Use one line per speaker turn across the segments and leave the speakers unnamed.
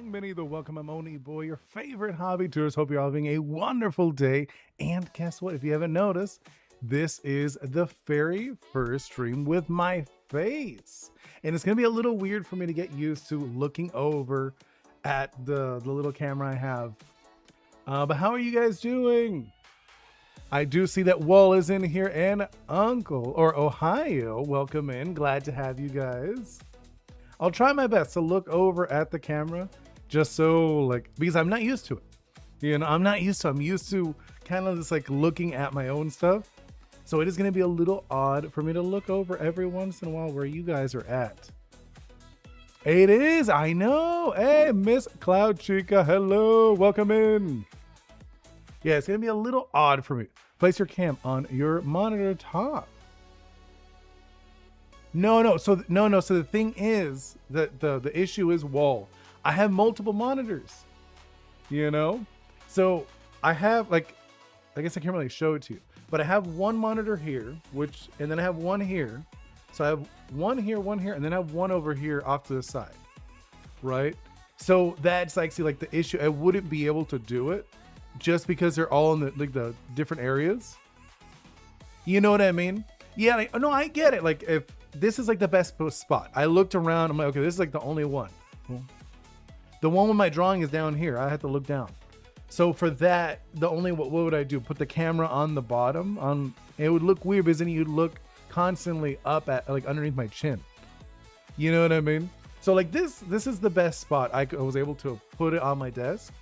Bienvenido, welcome. I'm Oni Boi, your favorite hobby tourist. Hope you're having a wonderful day. And guess what? If you haven't noticed, this is the very first stream with my face. And it's going to be a little weird for me to get used to looking over at the little camera I have. But how are you guys doing? I do see that Wall is in here and Uncle or Ohio. Welcome in. Glad to have you guys. I'll try my best to look over at the camera just so because I'm not used to it. I'm used to kind of just looking at my own stuff. So it is going to be a little odd for me to look over every once in a while where you guys are at. It is, I know. Hey, Miss Cloud Chica, hello, welcome in. Yeah, it's going to be a little odd for me. Place your cam on your monitor top. No. So the thing is that the issue is Wall. I have multiple monitors, So I have I guess I can't really show it to you, but I have one monitor here, and then I have one here. So I have one here, and then I have one over here off to the side, right? So that's the issue. I wouldn't be able to do it just because they're all in the different areas. You know what I mean? Yeah, no, I get it. If this is the best spot. I looked around. I'm like, okay, this is the only one. Well, the one with my drawing is down here. I had to look down. So for that, what would I do? Put the camera on the bottom. It would look weird because then you'd look constantly up at underneath my chin. You know what I mean? So this is the best spot. I was able to put it on my desk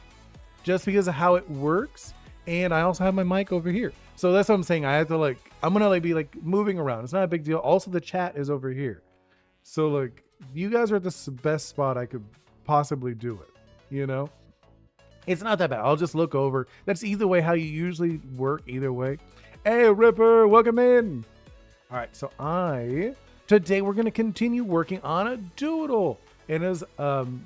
just because of how it works. And I also have my mic over here. So that's what I'm saying. I have to I'm gonna be moving around. It's not a big deal. Also, the chat is over here. So you guys are at the best spot I could possibly do it. It's not that bad. I'll just look over. That's either way how you usually work. Either way. Hey, Ripper, welcome in. All right. So today we're gonna continue working on a doodle. It is OG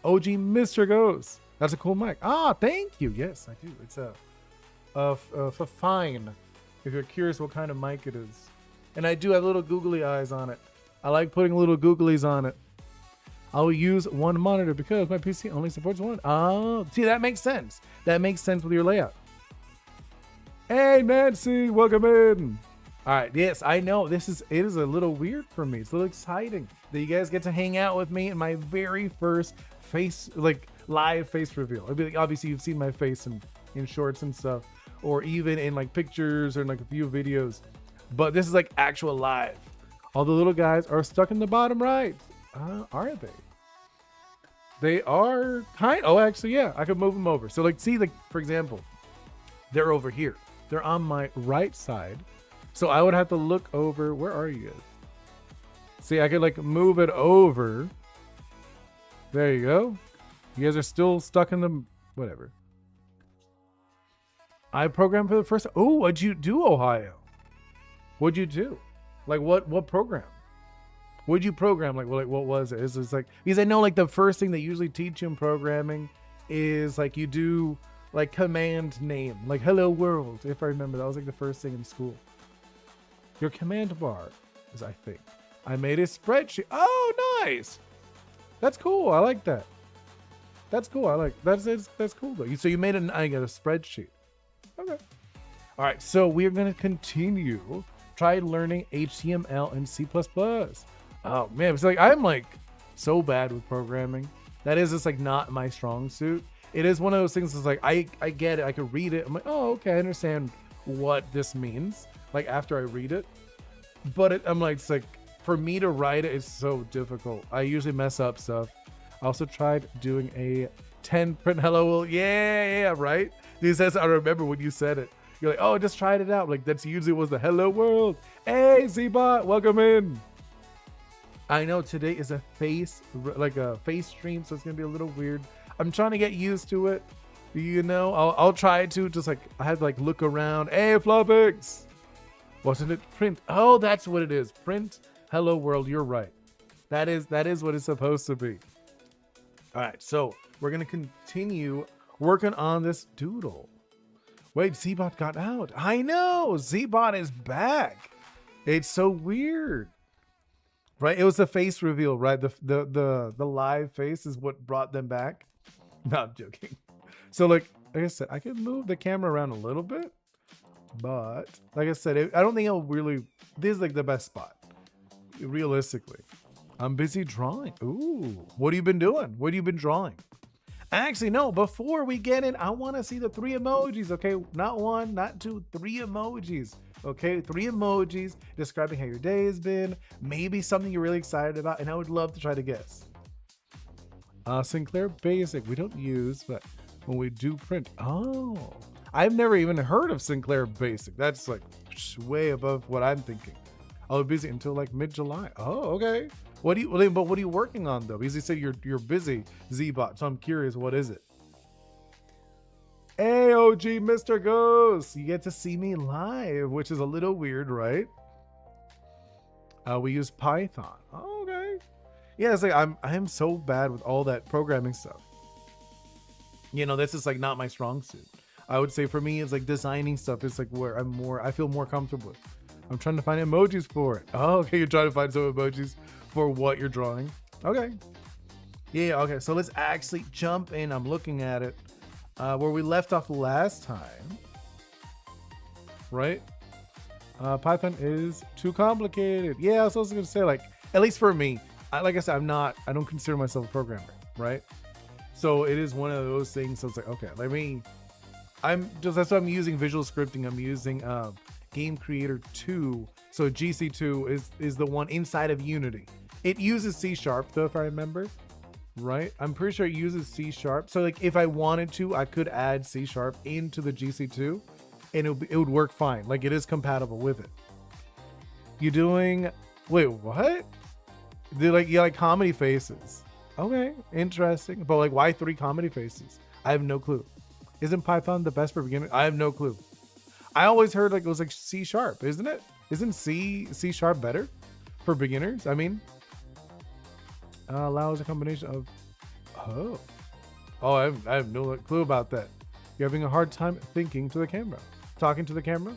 Mr. Ghost. That's a cool mic. Thank you. Yes, I do. It's for fine. If you're curious what kind of mic it is. And I do have little googly eyes on it. I like putting little googlies on it. I'll use one monitor because my PC only supports one. Oh, see, that makes sense. That makes sense with your layout. Hey, Nancy, welcome in. All right, yes, I know it is a little weird for me. It's a little exciting that you guys get to hang out with me in my very first live face reveal. Obviously, you've seen my face in shorts and stuff, or even in pictures or in a few videos, but this is actual live. All the little guys are stuck in the bottom right. Are they? They are kind. Oh, actually, yeah, I could move them over. So see, for example, they're over here. They're on my right side. So I would have to look over. Where are you guys? See, I could move it over. There you go. You guys are still stuck in the whatever. I programmed for the first. Oh, what'd you do, Ohio? What'd you do? What program? What'd you program? What was it? Is this because I know the first thing they usually teach you in programming is you do command name, hello world. If I remember, that was the first thing in school. Your command bar is, I think. I made a spreadsheet. Oh, nice. That's cool. I like that. That's cool. That's cool though. So you made a spreadsheet. Okay. All right. So we are going to continue. Try learning HTML and C++. Oh man, it's I'm so bad with programming. That is just not my strong suit. It is one of those things that's I get it. I could read it. I'm oh, okay. I understand what this means. After I read it, but it's for me to write it is so difficult. I usually mess up stuff. I also tried doing a 10 print hello world. Yeah, right? He says, I remember when you said it. You're oh, just tried it out. That's usually was the hello world. Hey, Z-Bot, welcome in. I know today is a face stream, so it's going to be a little weird. I'm trying to get used to it. I'll try to just I have to look around. Hey, Flopix. Wasn't it print? Oh, that's what it is. Print hello world. You're right. That is what it's supposed to be. All right, so we're gonna continue working on this doodle. Wait, Z-Bot got out. I know, Z-Bot is back. It's so weird, right? It was the face reveal, right? The live face is what brought them back. No, I'm joking. So like I said, I could move the camera around a little bit, but like I said, I don't think it'll really. This is like the best spot, realistically. I'm busy drawing. Ooh, what have you been doing? What have you been drawing? Actually, no, before we get in, I want to see the 3 emojis, okay? Not 1, not 2, 3 emojis, okay? 3 emojis describing how your day has been, maybe something you're really excited about, and I would love to try to guess. Sinclair Basic, we don't use, but when we do print, oh, I've never even heard of Sinclair Basic. That's like way above what I'm thinking. I'll be busy until like mid-July. Oh, okay. What are you working on though? Because you said you're busy, Z-Bot. So I'm curious, what is it? AOG Mr. Ghost. You get to see me live, which is a little weird, right? We use Python. Oh, okay. Yeah, it's like I'm so bad with all that programming stuff. You know, this is like not my strong suit. I would say for me, it's like designing stuff is like where I feel more comfortable with. I'm trying to find emojis for it. Oh, okay. You're trying to find some emojis for what you're drawing. Okay. Yeah, okay. So let's actually jump in. I'm looking at it. Where we left off last time. Right? Python is too complicated. Yeah, I was also gonna say, like, at least for me, like I said, I don't consider myself a programmer, right? So it is one of those things. So it's like, okay, that's why I'm using visual scripting. I'm using Game Creator 2. So GC2 is the one inside of Unity. It uses C# though, if I remember, right? I'm pretty sure it uses C#. So like if I wanted to, I could add C# into the GC2 and it would work fine. Like it is compatible with it. You doing, wait, what? You like comedy faces. Okay, interesting. But like why 3 comedy faces? I have no clue. Isn't Python the best for beginners? I have no clue. I always heard like it was like C#, isn't it? Isn't C# better for beginners? I mean, allows a combination of, I have no clue about that. You're having a hard time thinking to the camera, talking to the camera.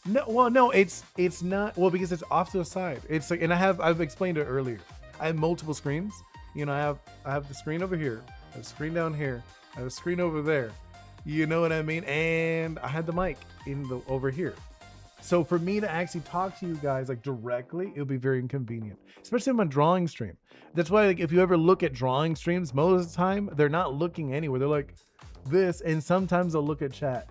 No, well, no, it's not. Well, because it's off to the side. It's like, and I've explained it earlier. I have multiple screens. You know, I have the screen over here, I have a screen down here, I have a screen over there. You know what I mean? And I had the mic over here. So for me to actually talk to you guys like directly, it would be very inconvenient, especially on my drawing stream. That's why like if you ever look at drawing streams, most of the time they're not looking anywhere. They're like this, and sometimes they'll look at chat,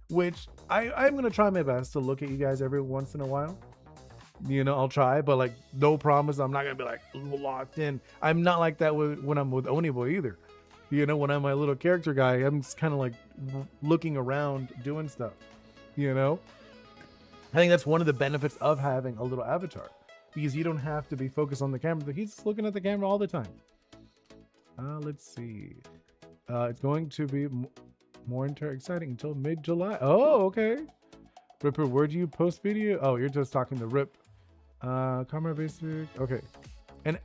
which I'm gonna try my best to look at you guys every once in a while. You know, I'll try, but like no promise. I'm not gonna be like locked in. I'm not like that when I'm with Oni Boi either. You know, when I'm my little character guy, I'm just kind of like looking around doing stuff, you know? I think that's one of the benefits of having a little avatar, because you don't have to be focused on the camera. He's just looking at the camera all the time. Let's see. It's going to be more exciting until mid-July. Oh, okay. Ripper, where do you post video? Oh, you're just talking to Rip. Camera basic. Okay. And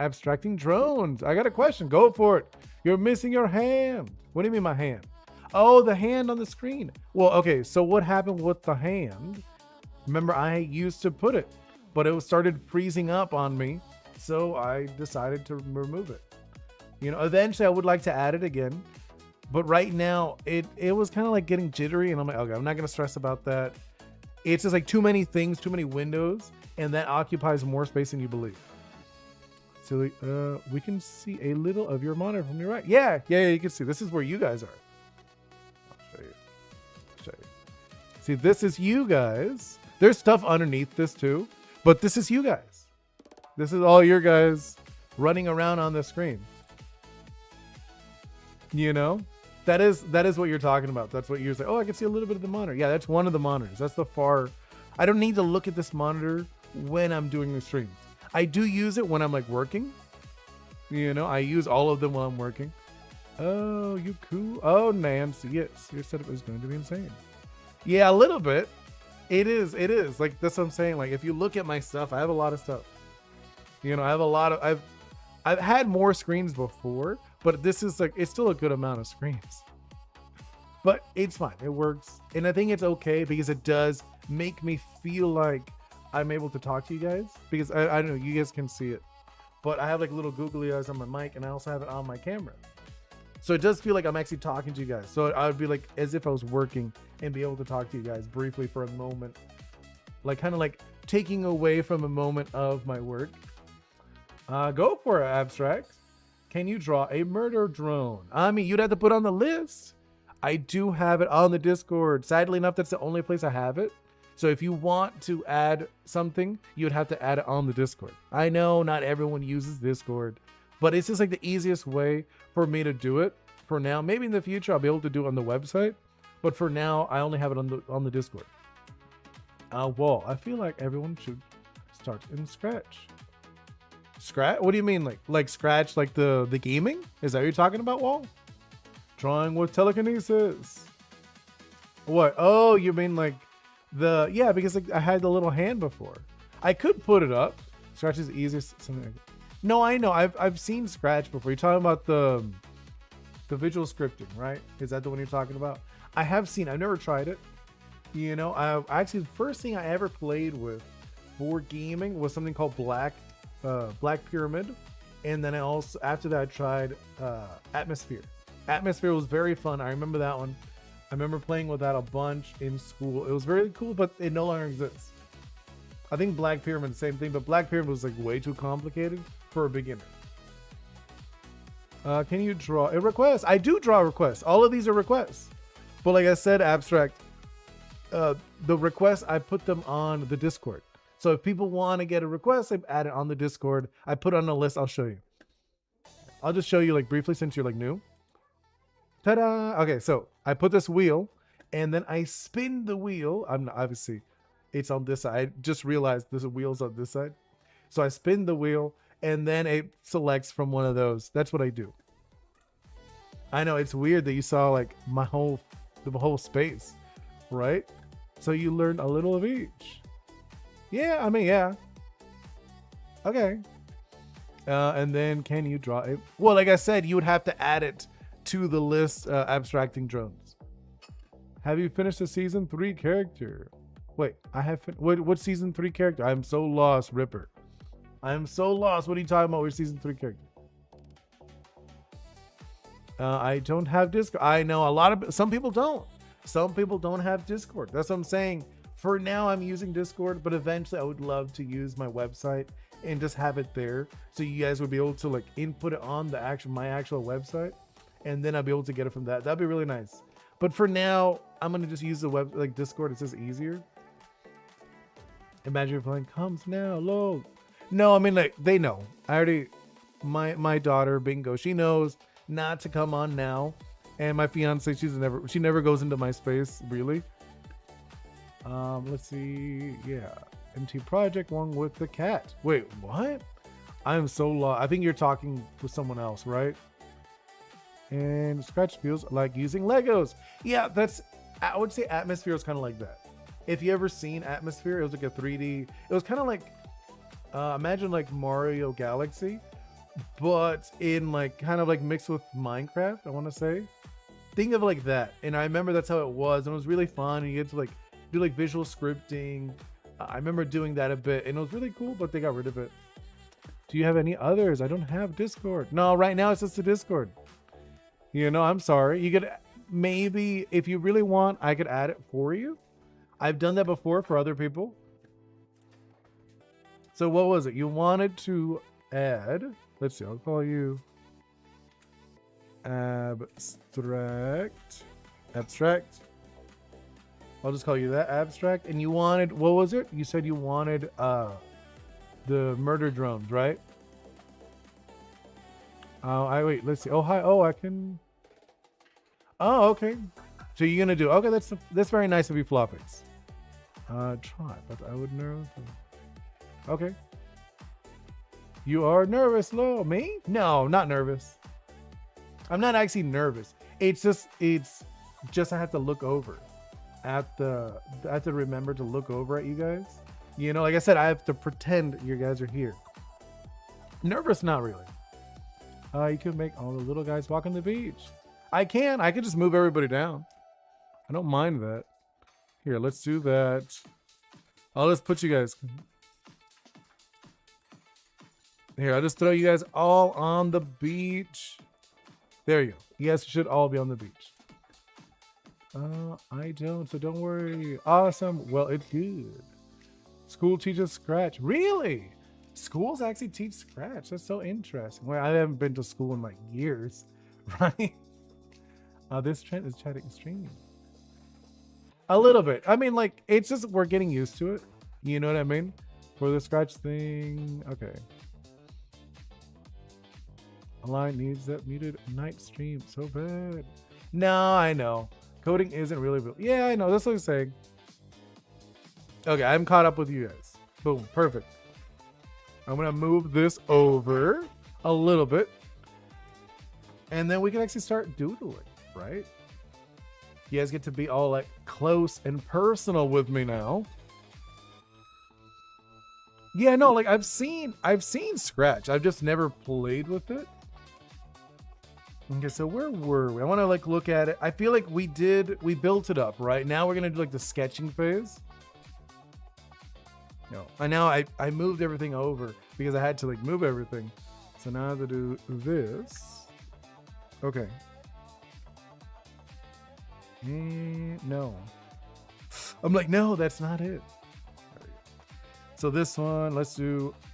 abstracting drones. I got a question. Go for it. You're missing your hand. What do you mean my hand? Oh, the hand on the screen. Well, okay. So what happened with the hand? Remember, I used to put it, but it started freezing up on me. So I decided to remove it. You know, eventually I would like to add it again. But right now it was kind of like getting jittery, and I'm like, okay, I'm not going to stress about that. It's just like too many things, too many windows, and that occupies more space than you believe. So we can see a little of your monitor from your right. Yeah, you can see. This is where you guys are. I'll show you. See, this is you guys. There's stuff underneath this too, but this is you guys. This is all your guys running around on the screen. You know, that is what you're talking about. That's what you're saying. Oh, I can see a little bit of the monitor. Yeah, that's one of the monitors. That's the far. I don't need to look at this monitor when I'm doing the stream. I do use it when I'm like working. You know, I use all of them while I'm working. Oh, you cool. Oh, Nancy, yes, your setup is going to be insane. Yeah, a little bit. It is. Like, that's what I'm saying. Like, if you look at my stuff, I have a lot of stuff. You know, I have a lot of. I've had more screens before, but this is like, it's still a good amount of screens. But it's fine. It works. And I think it's okay because it does make me feel like I'm able to talk to you guys, because I don't know, you guys can see it, but I have like little googly eyes on my mic, and I also have it on my camera. So it does feel like I'm actually talking to you guys. So I would be like as if I was working and be able to talk to you guys briefly for a moment. Like kind of like taking away from a moment of my work. Go for it, Abstract. Can you draw a murder drone? I mean, you'd have to put on the list. I do have it on the Discord. Sadly enough, that's the only place I have it. So if you want to add something, you'd have to add it on the Discord. I know not everyone uses Discord, but it's just like the easiest way for me to do it for now. Maybe in the future I'll be able to do it on the website, but for now I only have it on the Discord. Wall. I feel like everyone should start in Scratch. Scratch? What do you mean, like Scratch, like the gaming? Is that what you're talking about, Wall? Drawing with telekinesis. What? Oh, you mean like yeah, because like I had the little hand before. I could put it up. Scratch is easiest. Something like that. No, I know. I've seen Scratch before. You're talking about the visual scripting, right? Is that the one you're talking about? I have seen. I've never tried it. You know, I actually the first thing I ever played with for gaming was something called Black Pyramid, and then I also after that I tried Atmosphere. Atmosphere was very fun. I remember that one. I remember playing with that a bunch in school. It was very cool, but it no longer exists. I think Black Pyramid, the same thing, but Black Pyramid was like way too complicated for a beginner. Can you draw a request? I do draw requests. All of these are requests. But like I said, Abstract, the requests, I put them on the Discord. So if people want to get a request, I add it on the Discord. I put it on a list. I'll show you. I'll just show you like briefly since you're like new. Ta-da! Okay, so I put this wheel and then I spin the wheel. Obviously it's on this side. I just realized there's a wheel's on this side. So I spin the wheel and then it selects from one of those. That's what I do. I know it's weird that you saw like the whole space, right? So you learned a little of each. Yeah, I mean, yeah. Okay. And then can you draw it? Well, like I said, you would have to add it to the list, abstracting drones. Have you finished the season 3 character? Wait, I have what season 3 character? I'm so lost, Ripper. I'm so lost. What are you talking about? Which season 3 character? I don't have Discord. I know some people don't. Some people don't have Discord. That's what I'm saying. For now, I'm using Discord, but eventually I would love to use my website and just have it there, so you guys would be able to like input it on my actual website, and then I'll be able to get it from that. That'd be really nice. But for now, I'm gonna just use the Discord. It's just easier. Imagine you're playing comes now, load. No, I mean like they know. I already my daughter Bingo, she knows not to come on now, and my fiance she never goes into my space really. Let's see. Yeah, MT Project one with the cat. Wait, what? I'm so lost. I think you're talking with someone else, right? And Scratch feels like using Legos. Yeah, I would say Atmosphere is kind of like that. If you ever seen Atmosphere, it was like a 3D. It was kind of like imagine like Mario Galaxy, but in like kind of like mixed with Minecraft, I want to say. Think of it like that. And I remember that's how it was, and it was really fun. And you get to like do like visual scripting. I remember doing that a bit, and it was really cool, but they got rid of it. Do you have any others? I don't have Discord. No, right now it's just the Discord. You know, I'm sorry. You could maybe, if you really want, I could add it for you. I've done that before for other people. So what was it? You wanted to add, let's see, I'll call you Abstract. I'll just call you that, Abstract. And you wanted, what was it? You said you wanted the murder drones, right? Wait, let's see. Oh, hi. Oh, I can. Oh, okay. So you're gonna do, okay, that's very nice of you, Floppix. Try, but I would nervous. Okay. You are nervous, Lo. Me? No, not nervous. I'm not actually nervous. It's just I have to look over I have to remember to look over at you guys. You know, like I said, I have to pretend you guys are here. Nervous, not really. You can make all the little guys walk on the beach. I can just move everybody down. I don't mind that. Here, let's do that. I'll just put you guys. Here, I'll just throw you guys all on the beach. There you go. Yes, it should all be on the beach. I don't, so don't worry. Awesome. Well, it's good. School teaches Scratch. Really? Schools actually teach Scratch. That's so interesting. Well, I haven't been to school in like years, right? This trend is chatting extreme. A little bit. I mean, like, it's just we're getting used to it. You know what I mean? For the Scratch thing. Okay. Line needs that muted night stream so bad. No, I know. Coding isn't really built. Yeah, I know. That's what I'm saying. Okay, I'm caught up with you guys. Boom. Perfect. I'm going to move this over a little bit. And then we can actually start doodling, right? You guys get to be all like close and personal with me now. Yeah, no, like I've seen Scratch. I've just never played with it. Okay, so where were we? I want to like look at it. I feel like we built it up, right? Now we're going to do like the sketching phase. No, and now I moved everything over because I had to like move everything. So now I have to do this. Okay. No. I'm like, no, that's not it. So this one, let's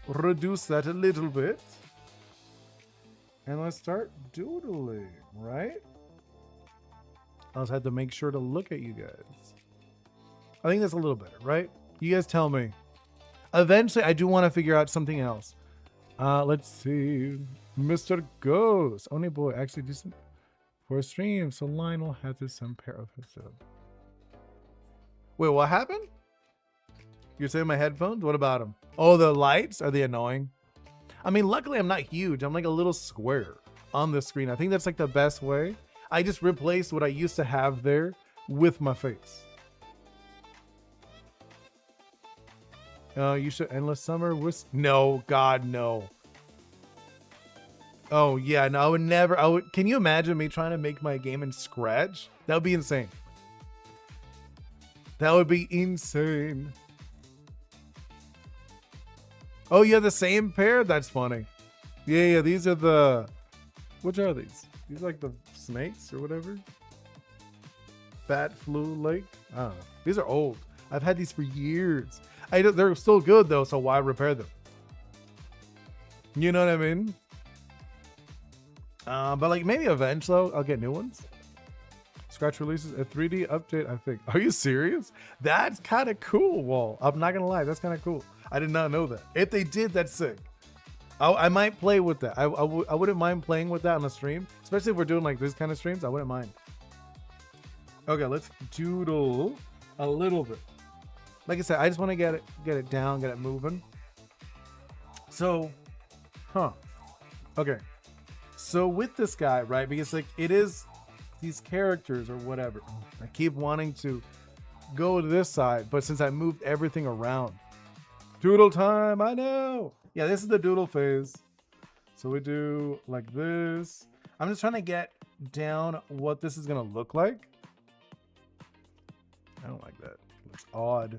reduce that a little bit. And let's start doodling, right? I also had to make sure to look at you guys. I think that's a little better, right? You guys tell me. Eventually, I do want to figure out something else. Let's see. Mr. Ghost. Oni Boi actually do some for a stream, so Lionel has to some pair of himself. Wait, what happened? You're saying my headphones? What about them? Oh, the lights? Are they annoying? I mean, luckily I'm not huge. I'm like a little square on the screen. I think that's like the best way. I just replaced what I used to have there with my face. You should endless summer with no, God, no. Oh yeah, no, I would never. Can you imagine me trying to make my game in Scratch? That would be insane. That would be insane. Oh, you have the same pair? That's funny. Yeah, these are the... Which are these? These are like the snakes or whatever? Bat flu lake? I don't know. These are old. I've had these for years. They're still good though, so why repair them? You know what I mean? But like maybe eventually I'll get new ones. Scratch releases a 3D update, I think. Are you serious? That's kind of cool, Wall. I'm not gonna lie, that's kind of cool. I did not know that. If they did, that's sick. I might play with that. I wouldn't mind playing with that on a stream, especially if we're doing like this kind of streams. I wouldn't mind. Okay, let's doodle a little bit. Like I said, I just want to get it down, get it moving. So, okay. So with this guy, right? Because like it is these characters or whatever. I keep wanting to go to this side, but since I moved everything around, doodle time. I know. Yeah, this is the doodle phase. So we do like this. I'm just trying to get down what this is gonna look like. I don't like that. It's odd.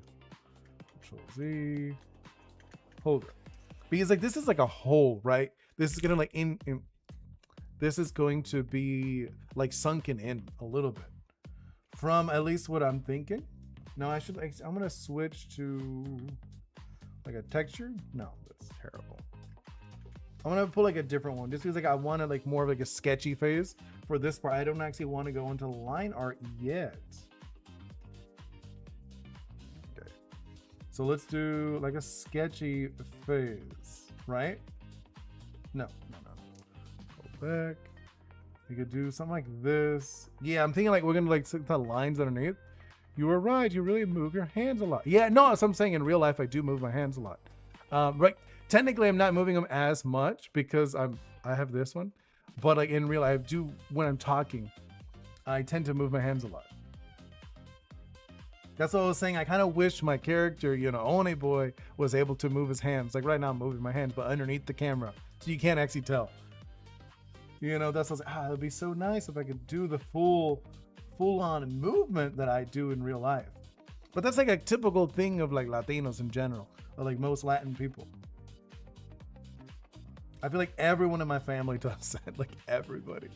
Control Z. Hold it. Because like this is like a hole, right? This is gonna like this is going to be like sunken in a little bit from at least what I'm thinking. No, I'm gonna switch to like a texture. No, that's terrible. I'm gonna put like a different one just because like I wanted like more of like a sketchy phase for this part. I don't actually want to go into line art yet. Okay, so let's do like a sketchy phase, right? No. Go back. We could do something like this. Yeah, I'm thinking like we're gonna like set the lines underneath. You were right. You really move your hands a lot. Yeah, no, so I'm saying in real life I do move my hands a lot. Right. Technically, I'm not moving them as much because I have this one, but like in real life, I do when I'm talking, I tend to move my hands a lot. That's what I was saying. I kind of wish my character, you know, Oni Boi, was able to move his hands. Like right now, I'm moving my hands, but underneath the camera, so you can't actually tell. You know, that's what I was like, it'd be so nice if I could do the full-on movement that I do in real life. But that's like a typical thing of like Latinos in general, or like most Latin people. I feel like everyone in my family does that, like everybody.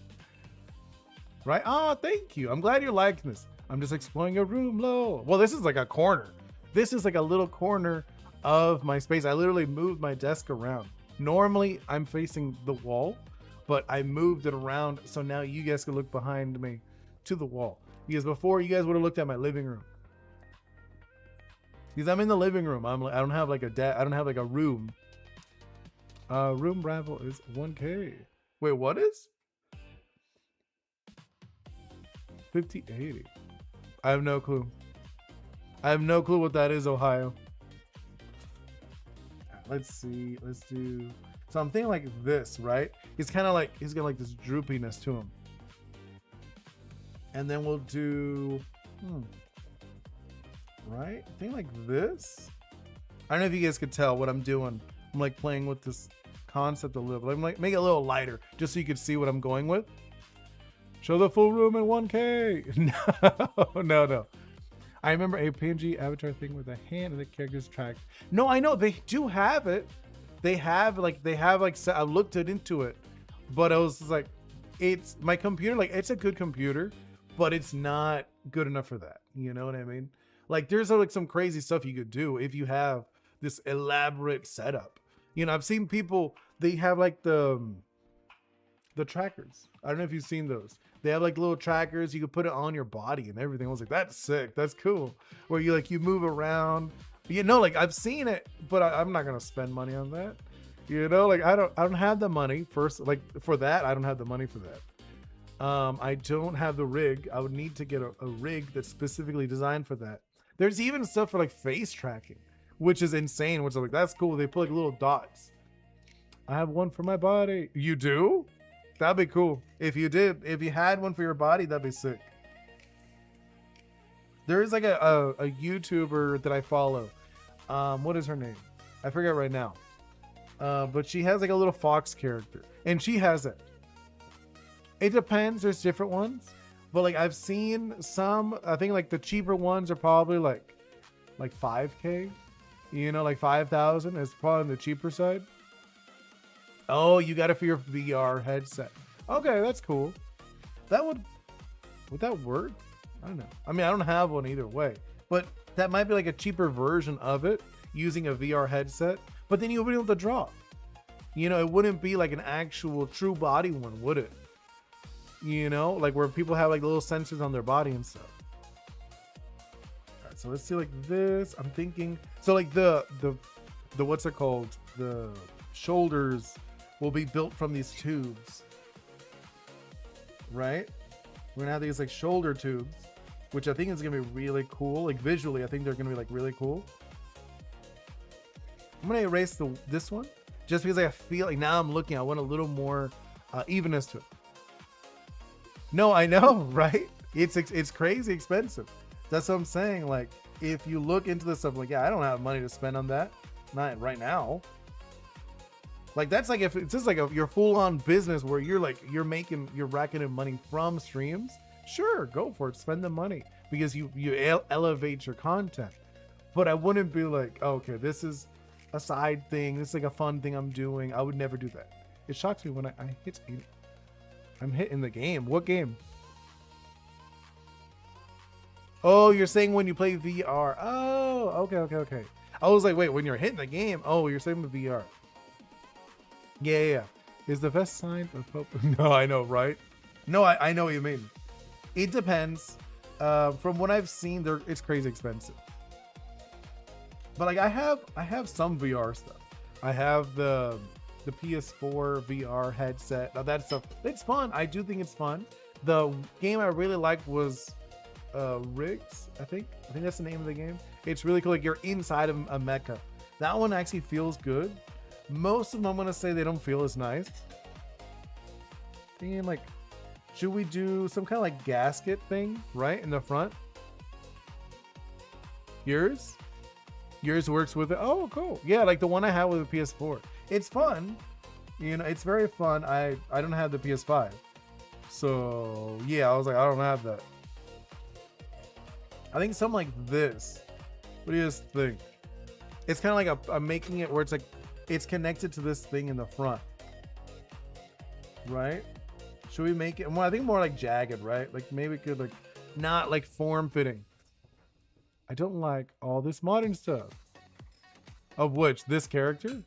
right? Oh, thank you. I'm glad you're liking this. I'm just exploring your room low. Well, this is like a corner. This is like a little corner of my space. I literally moved my desk around. Normally, I'm facing the wall, but I moved it around so now you guys can look behind me to the wall. Because before, you guys would have looked at my living room. Because I'm in the living room. I don't have like I don't have like a room. Room raffle is 1K. Wait, what is? 5080. I have no clue. I have no clue what that is, Ohio. Let's see. Let's do. So I'm thinking like this, right? He's kind of like, he's got like this droopiness to him. And then we'll do, right? I think like this. I don't know if you guys could tell what I'm doing. I'm like playing with this concept a little bit. I'm like, make it a little lighter just so you could see what I'm going with. Show the full room in 1K. No. I remember a PNG avatar thing with a hand and the characters tracked. No, I know they do have it. They have like I looked into it, but I was like, it's my computer. Like it's a good computer, but it's not good enough for that. You know what I mean? Like there's like some crazy stuff you could do if you have this elaborate setup. You know, I've seen people, they have like the trackers. I don't know if you've seen those. They have like little trackers. You can put it on your body and everything. I was like, that's sick. That's cool. Where you like, you move around. You know, like I've seen it, but I'm not going to spend money on that. You know, like I don't have the money first, like for that. I don't have the money for that. I don't have the rig. I would need to get a rig that's specifically designed for that. There's even stuff for like face tracking, which is insane. Which is like, that's cool. They put like little dots. I have one for my body. You do? That'd be cool. If you had one for your body, that'd be sick. There is like a YouTuber that I follow. What is her name? I forget right now. But she has like a little fox character, and she has it. It depends. There's different ones, but like I've seen some. I think like the cheaper ones are probably like 5K. You know, like 5,000 is probably on the cheaper side. Oh, you got it for your VR headset. Okay, that's cool. Would that work? I don't know. I mean, I don't have one either way, but that might be like a cheaper version of it using a VR headset, but then you wouldn't be able to draw. You know, it wouldn't be like an actual true body one, would it? You know, like where people have like little sensors on their body and stuff. All right, so let's see like this. I'm thinking, so like the what's it called? The shoulders will be built from these tubes, right? We're gonna have these like shoulder tubes, which I think is gonna be really cool. Like visually, I think they're gonna be like really cool. I'm gonna erase this one just because I feel like now I'm looking, I want a little more evenness to it. No, I know, right? It's crazy expensive. That's what I'm saying. Like if you look into this stuff, like, yeah, I don't have money to spend on that. Not right now. Like that's like if it's just like your full-on business where you're racking in money from streams. Sure, go for it. Spend the money because you elevate your content. But I wouldn't be like, oh, okay, this is a side thing. This is like a fun thing I'm doing. I would never do that. It shocks me when I hit 80. I'm hitting the game. What game? Oh, you're saying when you play VR. Oh, okay. I was like, wait, when you're hitting the game. Oh, you're saying the VR. Yeah. Is the vest sign of Pope? No, I know, right? No, I know what you mean. It depends. From what I've seen, it's crazy expensive. But like I have some VR stuff. I have the PS4 VR headset. Now that stuff, it's fun. I do think it's fun. The game I really liked was Rigs. I think that's the name of the game. It's really cool. Like you're inside of a mecha. That one actually feels good. Most of them, I'm gonna say they don't feel as nice. Thinking like, should we do some kind of like gasket thing right in the front? Yours works with it. Oh, cool. Yeah, like the one I have with the PS4. It's fun. You know, it's very fun. I don't have the PS5, so yeah, I was like, I don't have that. I think something like this. What do you guys think? It's kind of like I'm making it where it's like it's connected to this thing in the front, right? Should we make it? Well, I think more like jagged, right? Like maybe we could like not like form fitting. I don't like all this modern stuff. Of which this character?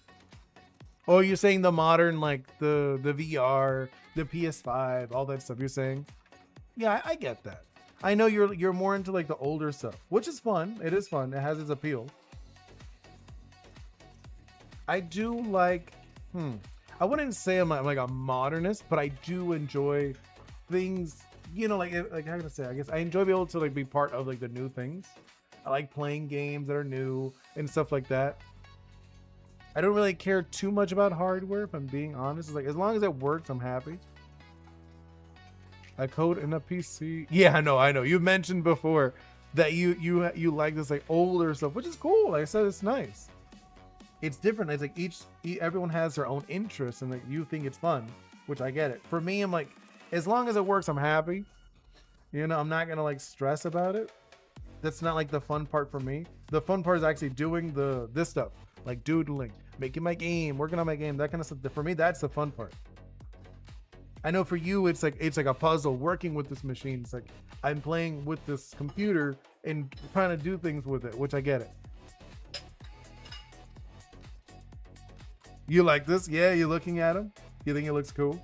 Oh, you're saying the modern, like the VR, the PS5, all that stuff. You're saying, yeah, I get that. I know you're more into like the older stuff, which is fun. It is fun. It has its appeal. I do like. I wouldn't say I'm like a modernist, but I do enjoy things. You know, like how can I say? I guess I enjoy being able to like be part of like the new things. I like playing games that are new and stuff like that. I don't really care too much about hardware, if I'm being honest. It's like, as long as it works, I'm happy. I code in a PC. Yeah, I know. You mentioned before that you like this like older stuff, which is cool. Like I said, it's nice. It's different. It's like everyone has their own interests, and like you think it's fun, which I get it. For me, I'm like, as long as it works, I'm happy. You know, I'm not gonna like stress about it. That's not like the fun part for me. The fun part is actually doing this stuff. Like doodling, making my game, working on my game, that kind of stuff. For me, that's the fun part. I know for you, it's like a puzzle working with this machine. It's like I'm playing with this computer and trying to do things with it, which I get it. You like this? Yeah, you're looking at him. You think it looks cool?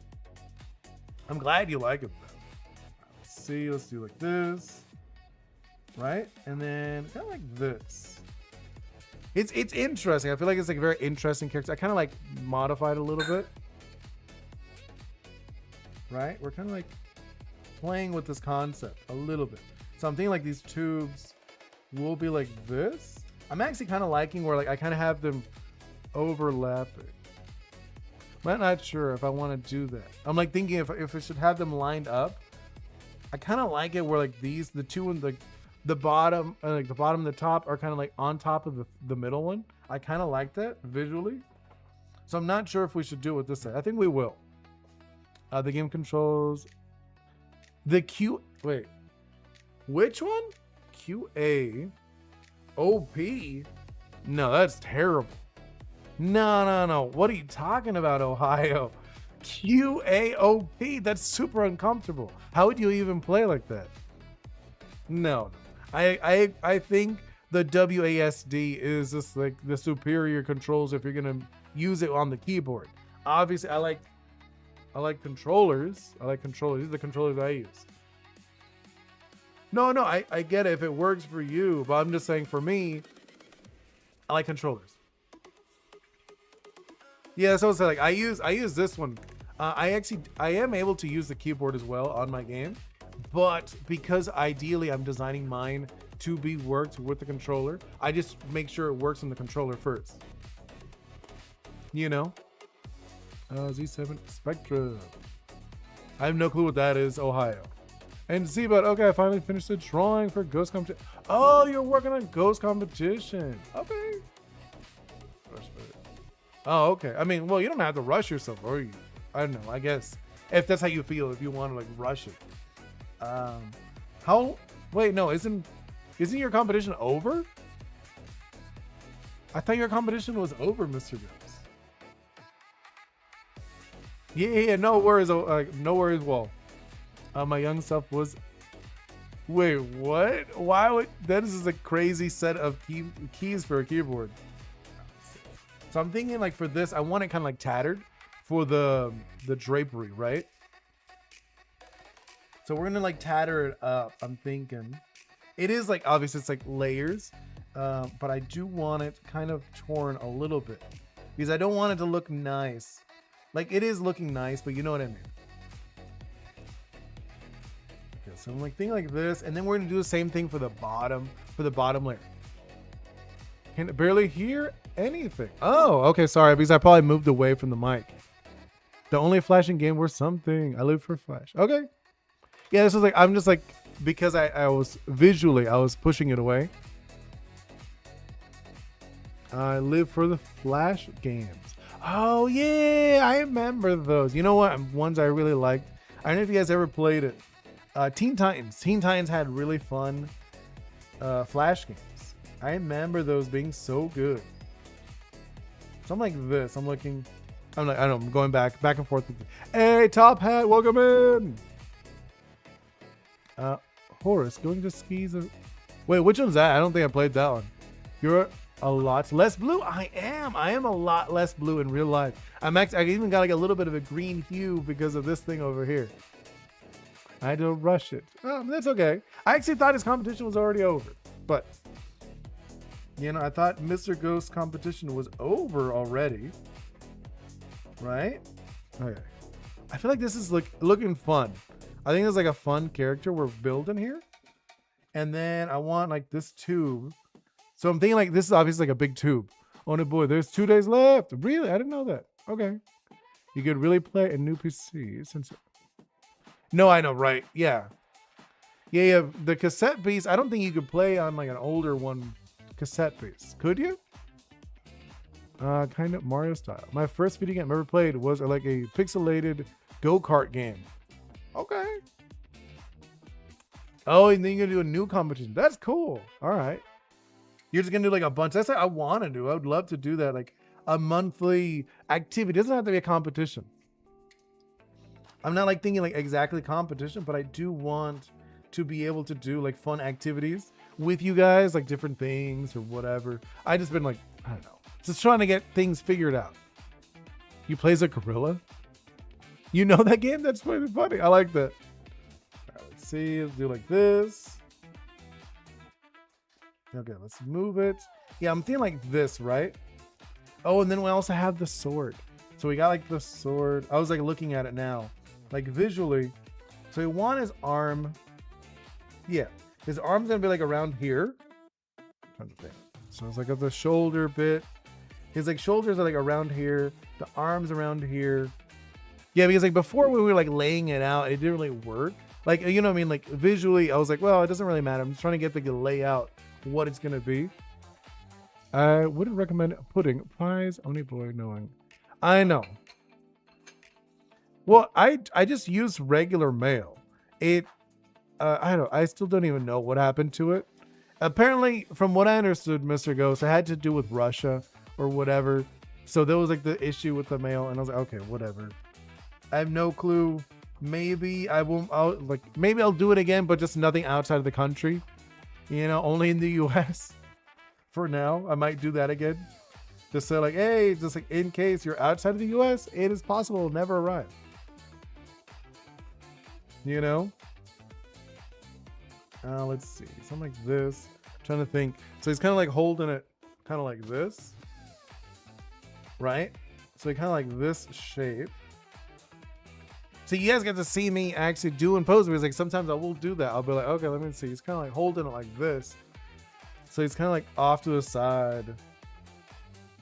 I'm glad you like it. Let's see. Let's do like this, right? And then kind of like this. It's interesting. I feel like it's like a very interesting character. I kind of like modified a little bit. Right? We're kind of like playing with this concept a little bit. So I'm thinking like these tubes will be like this. I'm actually kind of liking where like I kind of have them overlapping. I'm not sure if I want to do that. I'm like thinking if I should have them lined up. I kind of like it where like the two in the bottom, like the bottom and the top are kind of like on top of the middle one. I kind of like that visually. So I'm not sure if we should do it with this side. I think we will. The game controls. Wait. Which one? QA. OP? No, that's terrible. No. What are you talking about, Ohio? QAOP? That's super uncomfortable. How would you even play like that? No. I think the WASD is just like the superior controls if you're gonna use it on the keyboard. Obviously, I like controllers. These are the controllers I use. No, I get it if it works for you, but I'm just saying for me, I like controllers. Yeah, so it's like I use this one. I am able to use the keyboard as well on my game. But because ideally I'm designing mine to be worked with the controller, I just make sure it works on the controller first. You know? Z7 Spectra. I have no clue what that is, Ohio. And see, but okay, I finally finished the drawing for Ghost Competition. Oh, you're working on Ghost Competition. Okay. Oh, okay. I mean, well, you don't have to rush yourself, or you? I don't know. I guess if that's how you feel, if you want to like rush it. Wait, no, isn't your competition over? I thought your competition was over, Mr. Jones. Yeah, no worries, no worries, Wall. My young self was, wait, what? Why would, that is a crazy set of keys for a keyboard. So I'm thinking like for this, I want it kind of like tattered for the drapery, right? So we're gonna like tatter it up. I'm thinking it is like, obviously it's like layers, but I do want it kind of torn a little bit because I don't want it to look nice. Like it is looking nice, but you know what I mean. Okay, so I'm like thinking like this, and then we're gonna do the same thing for the bottom layer. Can barely hear anything. Oh, okay, sorry, because I probably moved away from the mic. The only flashing game worth something. I live for Flash. Okay. Yeah, this was like, I'm just like, because I was pushing it away. I live for the Flash games. Oh yeah, I remember those. You know what? Ones I really liked. I don't know if you guys ever played it. Teen Titans. Teen Titans had really fun Flash games. I remember those being so good. So I'm like this. I'm looking. I'm like, I don't know, I'm going back and forth. Hey, Top Hat, welcome in. Horace, going to skis. Wait, which one's that? I don't think I played that one. You're a lot less blue. I am a lot less blue in real life. I even got like a little bit of a green hue because of this thing over here. I had to rush it. Oh, that's okay. I actually thought his competition was already over, but you know, I thought Mr. Ghost's competition was over already. Right? Okay. I feel like this is looking fun. I think there's like a fun character we're building here. And then I want like this tube. So I'm thinking like this is obviously like a big tube. Oni Boi, there's 2 days left. Really? I didn't know that. Okay. You could really play a new PC since. No, I know, right? Yeah. Yeah. The cassette piece, I don't think you could play on like an older one cassette piece. Could you? Kind of Mario style. My first video game I ever played was like a pixelated go-kart game. Okay. Oh, and then you're gonna do a new competition. That's cool. All right. You're just gonna do like a bunch. That's what I want to do. I would love to do that, like a monthly activity. It doesn't have to be a competition. I'm not like thinking like exactly competition, but I do want to be able to do like fun activities with you guys, like different things or whatever. I just been like, I don't know. Just trying to get things figured out. You play as a gorilla? You know that game? That's pretty funny. I like that. All right, let's see. Let's do like this. Okay, let's move it. Yeah, I'm thinking like this, right? Oh, and then we also have the sword. So we got like the sword. I was like looking at it now, like visually. So we want his arm. Yeah, his arm's gonna be like around here. So it's like at the shoulder bit. His like shoulders are like around here, the arms around here. Yeah, because like before when we were like laying it out, it didn't really work. Like, you know what I mean? Like visually, I was like, well, it doesn't really matter. I'm just trying to get the layout, what it's gonna be. I wouldn't recommend putting pies, Oni Boi knowing. I know. Well, I just used regular mail. I don't know. I still don't even know what happened to it. Apparently, from what I understood, Mr. Ghost, it had to do with Russia or whatever. So there was like the issue with the mail, and I was like, okay, whatever. I have no clue. Maybe maybe I'll do it again, but just nothing outside of the country. You know, only in the US. For now, I might do that again. Just say like, hey, just like in case you're outside of the US, it is possible it'll never arrive. You know? Let's see. Something like this. I'm trying to think. So he's kind of like holding it kind of like this. Right? So kind of like this shape. So you guys get to see me actually doing poses. Because like sometimes I will do that. I'll be like, okay, let me see. He's kind of like holding it like this. So he's kind of like off to the side.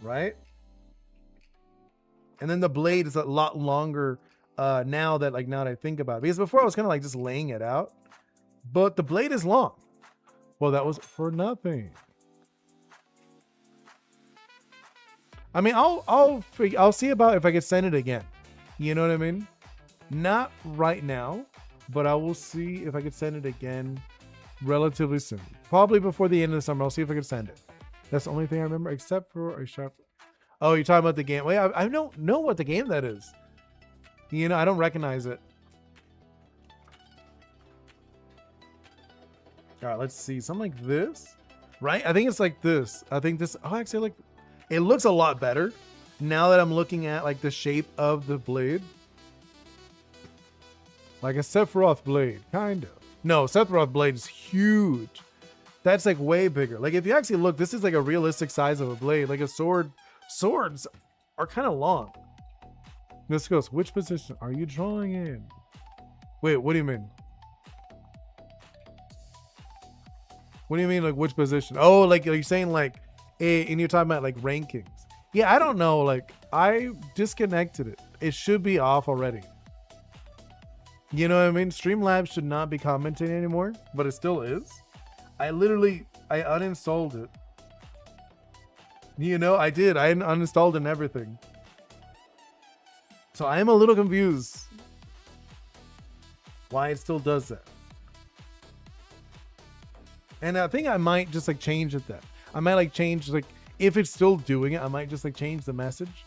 Right? And then the blade is a lot longer now that I think about it. Because before I was kind of like just laying it out. But the blade is long. Well, that was for nothing. I mean, I'll see about if I can send it again. You know what I mean? Not right now, but I will see if I can send it again relatively soon. Probably before the end of the summer. I'll see if I can send it. That's the only thing I remember, except for a sharp. Oh, you're talking about the game. Wait, I don't know what the game that is. You know, I don't recognize it. All right, let's see. Something like this, right? I think it's like this. I think this. Oh, actually, like it looks a lot better now that I'm looking at like the shape of the blade. Like a Sephiroth blade, kind of. No, Sephiroth blade is huge. That's like way bigger. Like if you actually look, this is like a realistic size of a blade. Like a sword. Swords are kind of long. This goes. Which position are you drawing in? Wait, what do you mean? What do you mean, like which position? Oh, like you're saying like, and you're talking about like rankings. Yeah, I don't know. Like I disconnected it. It should be off already. You know what I mean? Streamlabs should not be commenting anymore, but it still is. I uninstalled it. You know, I did. I uninstalled and everything. So I am a little confused why it still does that. And I think I might just like change it then. I might like change like if it's still doing it, I might just like change the message.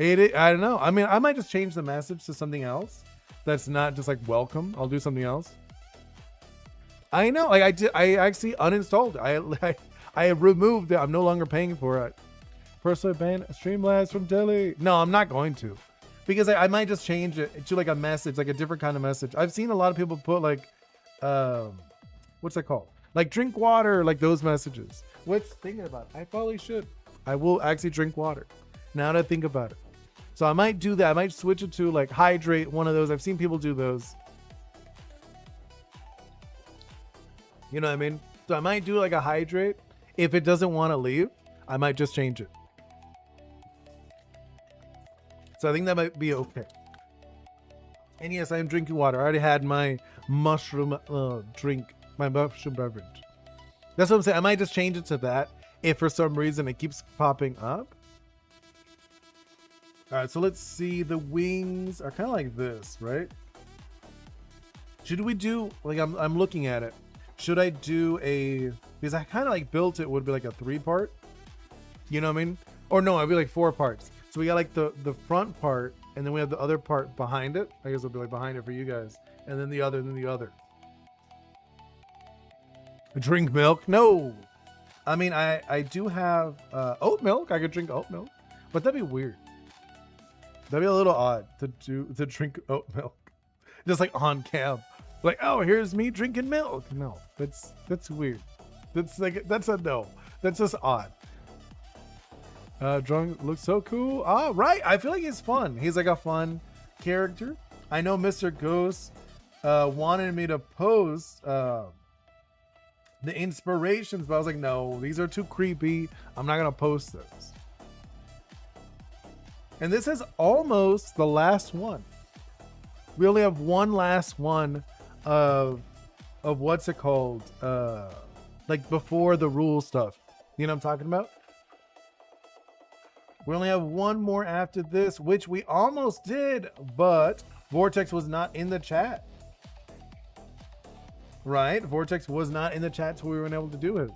I don't know. I mean, I might just change the message to something else that's not just like welcome. I'll do something else. I know. Like I actually uninstalled it. I removed it. I'm no longer paying for it. Personally ban Streamlabs from Delhi. No, I'm not going to, because I might just change it to like a message, like a different kind of message. I've seen a lot of people put like, what's that called? Like drink water, like those messages. Which, thinking about it, I probably should. I will actually drink water now that I think about it. So I might do that. I might switch it to like hydrate, one of those. I've seen people do those. You know what I mean? So I might do like a hydrate. If it doesn't want to leave, I might just change it. So I think that might be okay. And yes, I am drinking water. I already had my mushroom drink, my mushroom beverage. That's what I'm saying. I might just change it to that if for some reason it keeps popping up. All right, so let's see. The wings are kind of like this, right? Should we do, like, I'm looking at it. Should I do a, because I kind of like built it would be like a 3-part. You know what I mean? Or no, it'd be like 4 parts. So we got like the front part, and then we have the other part behind it. I guess it'll be like behind it for you guys. And then the other, and then the other. Drink milk? No. I mean, I do have oat milk. I could drink oat milk, but that'd be weird. That'd be a little odd to drink oat milk, just like on cam. Like, oh, here's me drinking milk. No, that's weird. That's a no. That's just odd. Drunk looks so cool. Ah, right. I feel like he's fun. He's like a fun character. I know Mr. Ghost wanted me to post the inspirations, but I was like, no, these are too creepy. I'm not gonna post this. And this is almost the last one. We only have one last one of what's it called? Like before the rule stuff. You know what I'm talking about? We only have one more after this, which we almost did, but Vortex was not in the chat. Right? Vortex was not in the chat, so we weren't able to do his.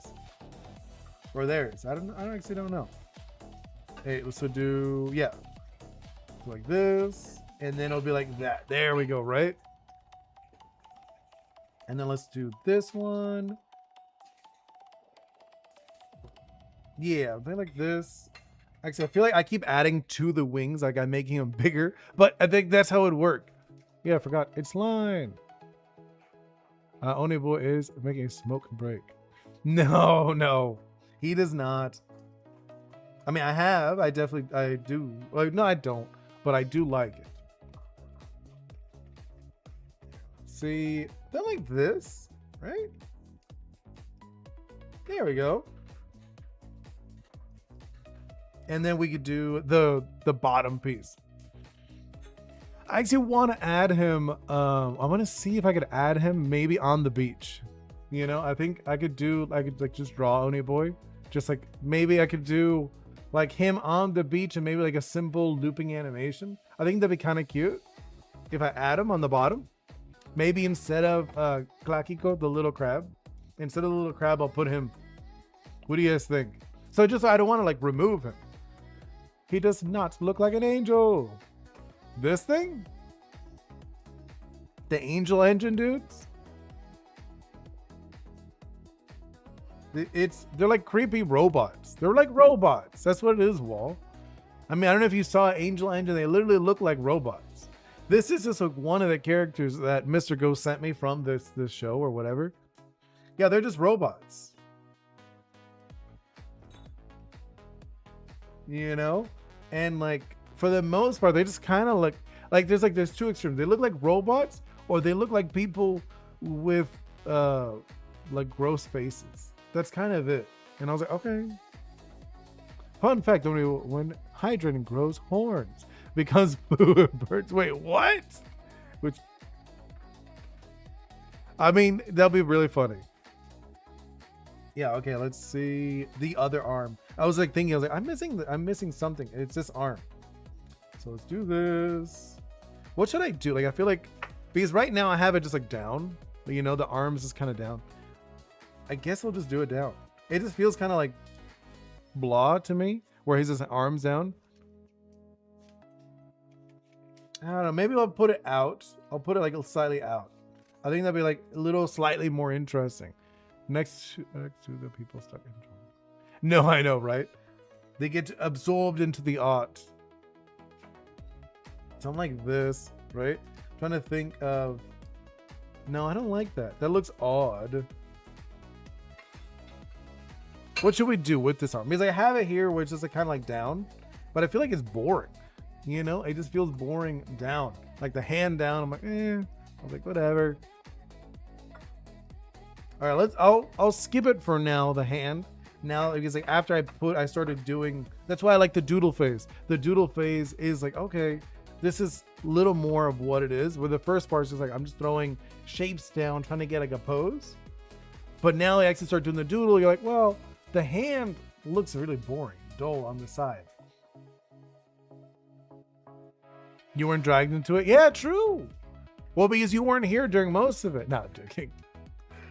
Or theirs. I actually don't know. Hey, so do, yeah. Like this. And then it'll be like that. There we go, right? And then let's do this one. Yeah, they like this. Actually, I feel like I keep adding to the wings, like I'm making them bigger, but I think that's how it would work. Yeah, I forgot. It's line. Oni Boi is making a smoke break. No, he does not. I mean, I do. Well, no, I don't, but I do like it. See, they're like this, right? There we go. And then we could do the bottom piece. I actually want to add him. I want to see if I could add him maybe on the beach. You know, I think I could like just draw Oni Boi. Just like maybe I could do like him on the beach and maybe like a simple looping animation. I think that'd be kind of cute if I add him on the bottom. Maybe instead of Klakiko, the little crab, instead of the little crab, I'll put him. What do you guys think? So just I don't want to like remove him. He does not look like an angel. This thing? The angel engine dudes? They're like creepy robots. They're like robots. That's what it is, Wall. I mean, I don't know if you saw Angel Engine. They literally look like robots. This is just like one of the characters that Mr. Ghost sent me from this show or whatever. Yeah, they're just robots. You know? And like for the most part, they just kind of like there's two extremes. They look like robots or they look like people with like gross faces. That's kind of it. And I was like, okay. Fun fact, when hydrating grows horns because birds. Wait, what? Which, I mean, that'll be really funny. Yeah, okay, let's see the other arm. I was like thinking, I was like, I'm missing something. It's this arm. So let's do this. What should I do? Like, I feel like, because right now I have it just like down. You know, the arms is kind of down. I guess we'll just do it down. It just feels kind of like blah to me, where he's just arms down. I don't know. Maybe I'll put it out. I'll put it like slightly out. I think that'd be like a little slightly more interesting. Next to the people stuck in trouble. No, I know, right? They get absorbed into the art. Something like this, right? I'm trying to think of. No, I don't like that. That looks odd. What should we do with this arm? Because I have it here where it's just like kind of like down, but I feel like it's boring. You know, it just feels boring down. Like the hand down, I'm like, I was like, whatever. All right, I'll skip it for now, the hand. Now, because like after I started doing, that's why I like the doodle phase. The doodle phase is like, okay, this is a little more of what it is. Where the first part is just like, I'm just throwing shapes down, trying to get like a pose. But now I actually start doing the doodle, you're like, well, the hand looks really boring, dull on the side. You weren't dragged into it? Yeah, true. Well, because you weren't here during most of it. No, I'm joking.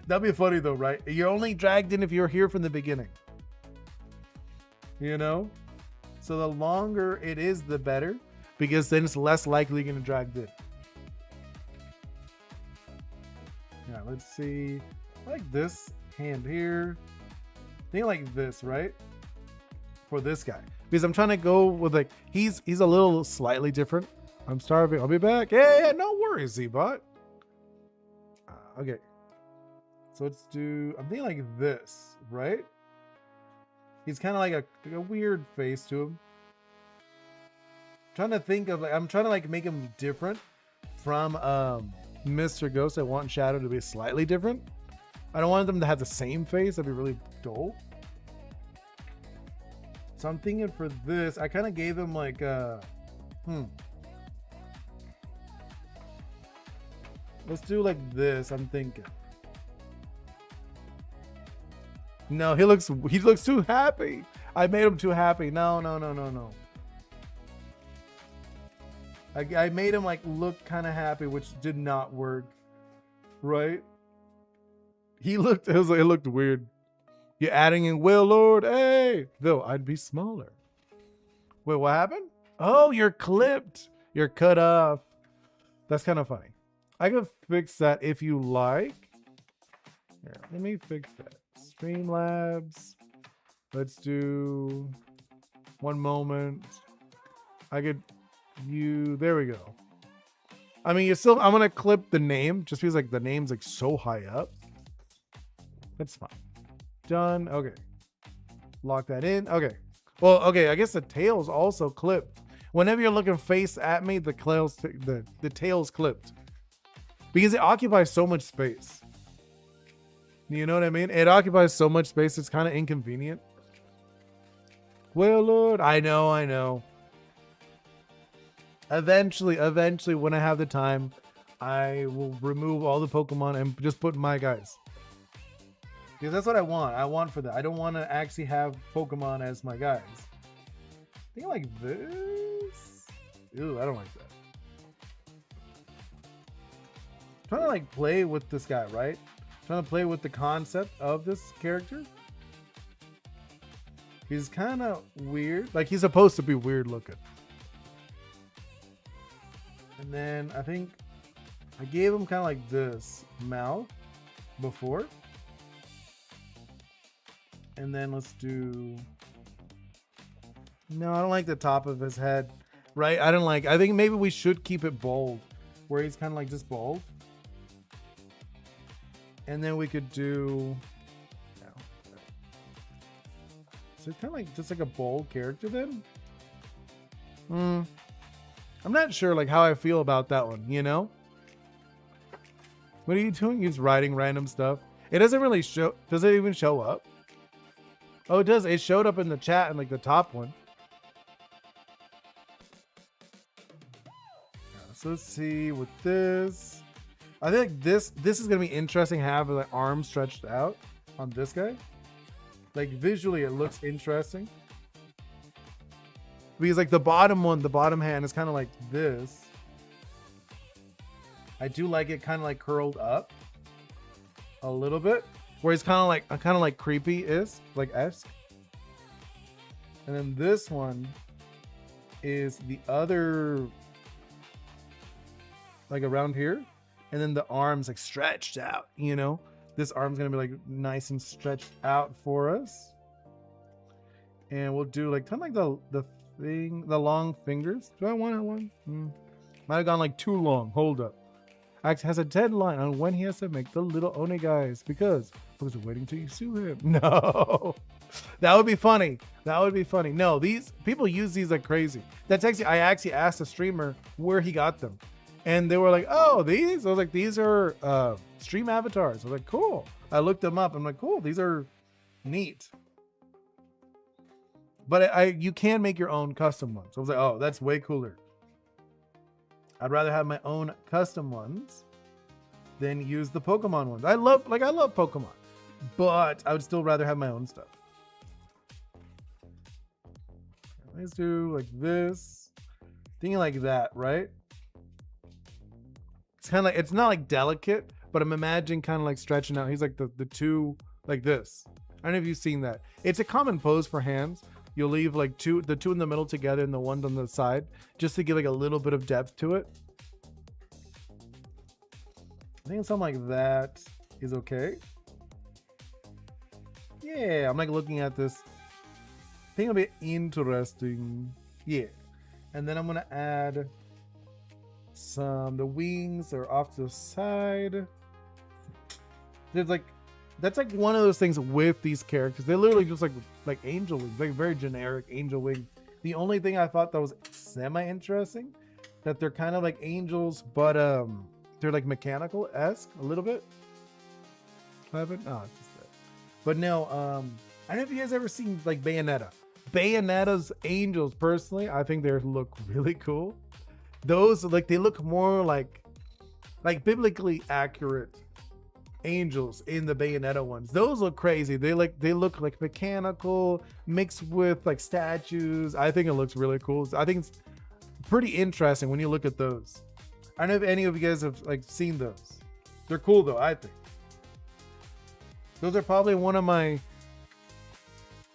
That'd be funny though, right? You're only dragged in if you're here from the beginning. You know? So the longer it is, the better. Because then it's less likely you're going to drag in. Yeah, let's see. I like this hand here. I think like this, right? For this guy. Because I'm trying to go with like, he's a little slightly different. I'm starving. I'll be back. Yeah, no worries, Z-Bot. Okay. So let's do, I'm thinking like this, right? He's kind of like a weird face to him. I'm trying to think of like, I'm trying to like make him different from Mr. Ghost. I want Shadow to be slightly different. I don't want them to have the same face. That'd be really dull. So I'm thinking for this, I kind of gave him like let's do like this, I'm thinking. No, he looks too happy. I made him too happy. No. I made him like look kind of happy, which did not work. Right? It looked weird. You're adding in Will Lord, hey! Though I'd be smaller. Wait, what happened? Oh, you're clipped. You're cut off. That's kind of funny. I could fix that if you like. Here, let me fix that. Streamlabs. Let's do one moment. There we go. I mean, I'm gonna clip the name just because like the name's like so high up. That's fine. Done. Okay. Lock that in. Okay. Well, okay. I guess the tail's also clipped. Whenever you're looking face at me, the tail's clipped because it occupies so much space. You know what I mean? It occupies so much space. It's kind of inconvenient. Well, Lord, I know. Eventually, when I have the time, I will remove all the Pokemon and just put my guys. Because that's what I want. I want for that. I don't want to actually have Pokemon as my guys. I think like this. Ew, I don't like that. I'm trying to like play with this guy, right? I'm trying to play with the concept of this character. He's kind of weird. Like he's supposed to be weird looking. And then I think I gave him kind of like this mouth before. And then let's do... No, I don't like the top of his head. Right? I think maybe we should keep it bold. Where he's kind of like just bald. And then we could do... So it's kind of like just like a bold character then? I'm not sure like how I feel about that one, you know? What are you doing? You're just writing random stuff. It doesn't really show... Does it even show up? Oh, it does. It showed up in the chat in like the top one. So let's see with this. I think this is gonna be interesting. Have the arms stretched out on this guy. Like visually, it looks interesting. Because like the bottom hand is kind of like this. I do like it kind of like curled up a little bit. Where he's kind of like creepy is like esque. And then this one is the other like around here, and then the arms like stretched out, you know? This arm's gonna be like nice and stretched out for us. And we'll do like kind of like the long fingers. Do I want one? Might have gone like too long. Hold up. Actually has a deadline on when he has to make the little Oni guys because I was waiting till you sue him. No, that would be funny. That would be funny. No, these people use these like crazy. That's actually, I actually asked a streamer where he got them, and they were like, "Oh, these." I was like, "These are stream avatars." I was like, "Cool." I looked them up. I'm like, "Cool. These are neat." But you can make your own custom ones. So I was like, "Oh, that's way cooler." I'd rather have my own custom ones than use the Pokemon ones. I love Pokemon, but I would still rather have my own stuff. Let's do like this, thinking like that, right? It's kind of like, it's not like delicate, but I'm imagining kind of like stretching out. He's like the two like this. I don't know if you've seen that. It's a common pose for hands. You'll leave like the two in the middle together and the one on the side just to give like a little bit of depth to it. I think something like that is okay. Yeah, I'm like looking at this. I think it'll be interesting. Yeah. And then I'm gonna add the wings are off to the side. There's like, that's like one of those things with these characters. They're literally just like angel wings, like very generic angel wing. The only thing I thought that was semi-interesting, that they're kind of like angels, but they're like mechanical-esque a little bit. What happened? Oh, it's just that. But no, I don't know if you guys ever seen like Bayonetta. Bayonetta's angels, personally, I think they look really cool. Those like, they look more like biblically accurate angels in the Bayonetta ones. Those look crazy. They look like mechanical mixed with like statues. I think it looks really cool. I think it's pretty interesting when you look at those. I don't know if any of you guys have like seen those. They're cool though, I think. Those are probably one of my, I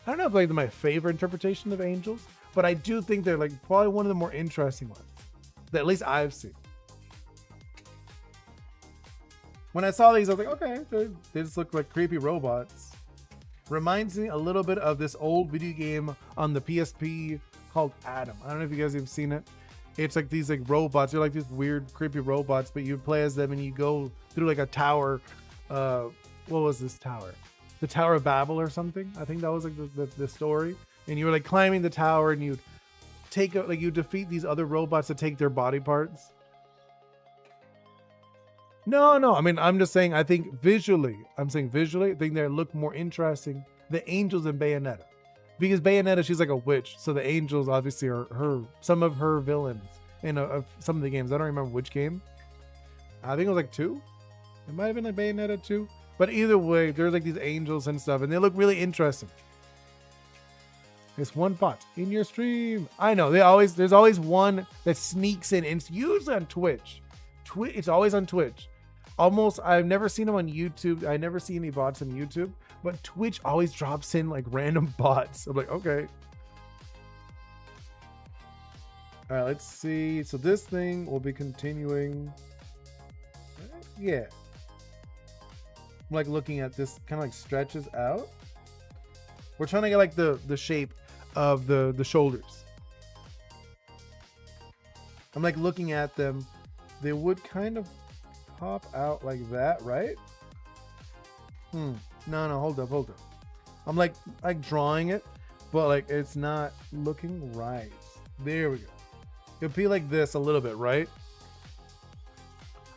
don't know if like my favorite interpretation of angels, but I do think they're like probably one of the more interesting ones that at least I've seen. When I saw these, I was like, okay, they just look like creepy robots. Reminds me a little bit of this old video game on the PSP called Adam. I don't know if you guys have seen it. It's like these like robots. They're like these weird, creepy robots, but you play as them and you go through like a tower. What was this tower? The Tower of Babel or something. I think that was like the story. And you were like climbing the tower and you'd you defeat these other robots to take their body parts. No. I mean, I'm just saying, I think visually, I think they look more interesting, the angels in Bayonetta. Because Bayonetta, she's like a witch. So the angels obviously are some of her villains in some of the games. I don't remember which game. I think it was like 2. It might have been like Bayonetta 2. But either way, there's like these angels and stuff, and they look really interesting. There's one bot in your stream. I know, there's always one that sneaks in, and it's usually on Twitch. It's always on Twitch. Almost, I've never seen them on YouTube. I never see any bots on YouTube, but Twitch always drops in like random bots. I'm like, okay. All right, let's see. So this thing will be continuing. Yeah. I'm like looking at this, kind of like stretches out. We're trying to get like the shape of the shoulders. I'm like looking at them. They would kind of pop out like that, right? No, hold up. I'm like drawing it, but like it's not looking right. There we go. It'll be like this a little bit, right?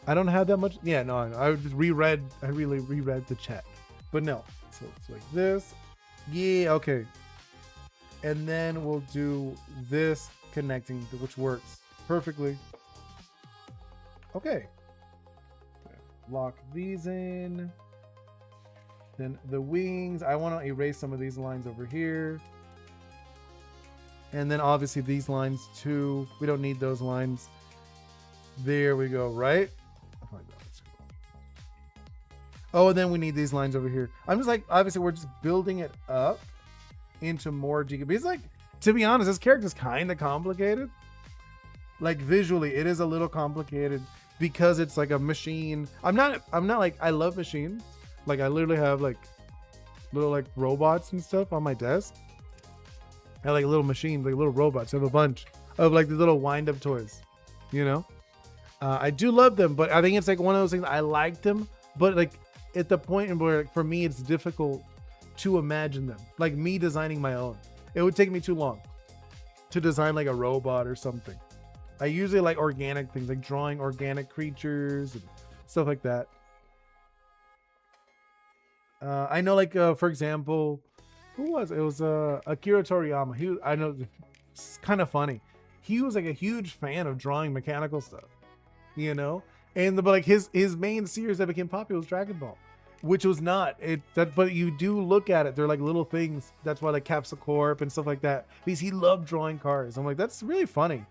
I don't have that much. Yeah, no, I just reread the chat, but no. So it's like this. Yeah, okay. And then we'll do this connecting, which works perfectly. Okay. Lock these in. Then the wings. I want to erase some of these lines over here. And then obviously these lines too. We don't need those lines. There we go, right? Oh, and then we need these lines over here. I'm just like, obviously we're just building it up into more GK. Because like, to be honest, this character is kind of complicated. Like visually, it is a little complicated because it's like a machine. I'm not like, I love machines. Like I literally have like little like robots and stuff on my desk. I like little machines, like little robots. I have a bunch of like the little wind up toys, you know? I do love them, but I think it's like one of those things. I like them, but like at the point where like, for me, it's difficult to imagine them. Like me designing my own. It would take me too long to design like a robot or something. I usually like organic things, like drawing organic creatures and stuff like that. I know, like for example, who was it? It was Akira Toriyama. I know, it's kind of funny. He was like a huge fan of drawing mechanical stuff, you know. But like his main series that became popular was Dragon Ball, which was not it. But you do look at it; they're like little things. That's why like Capsule Corp and stuff like that, because he loved drawing cars. I'm like, that's really funny.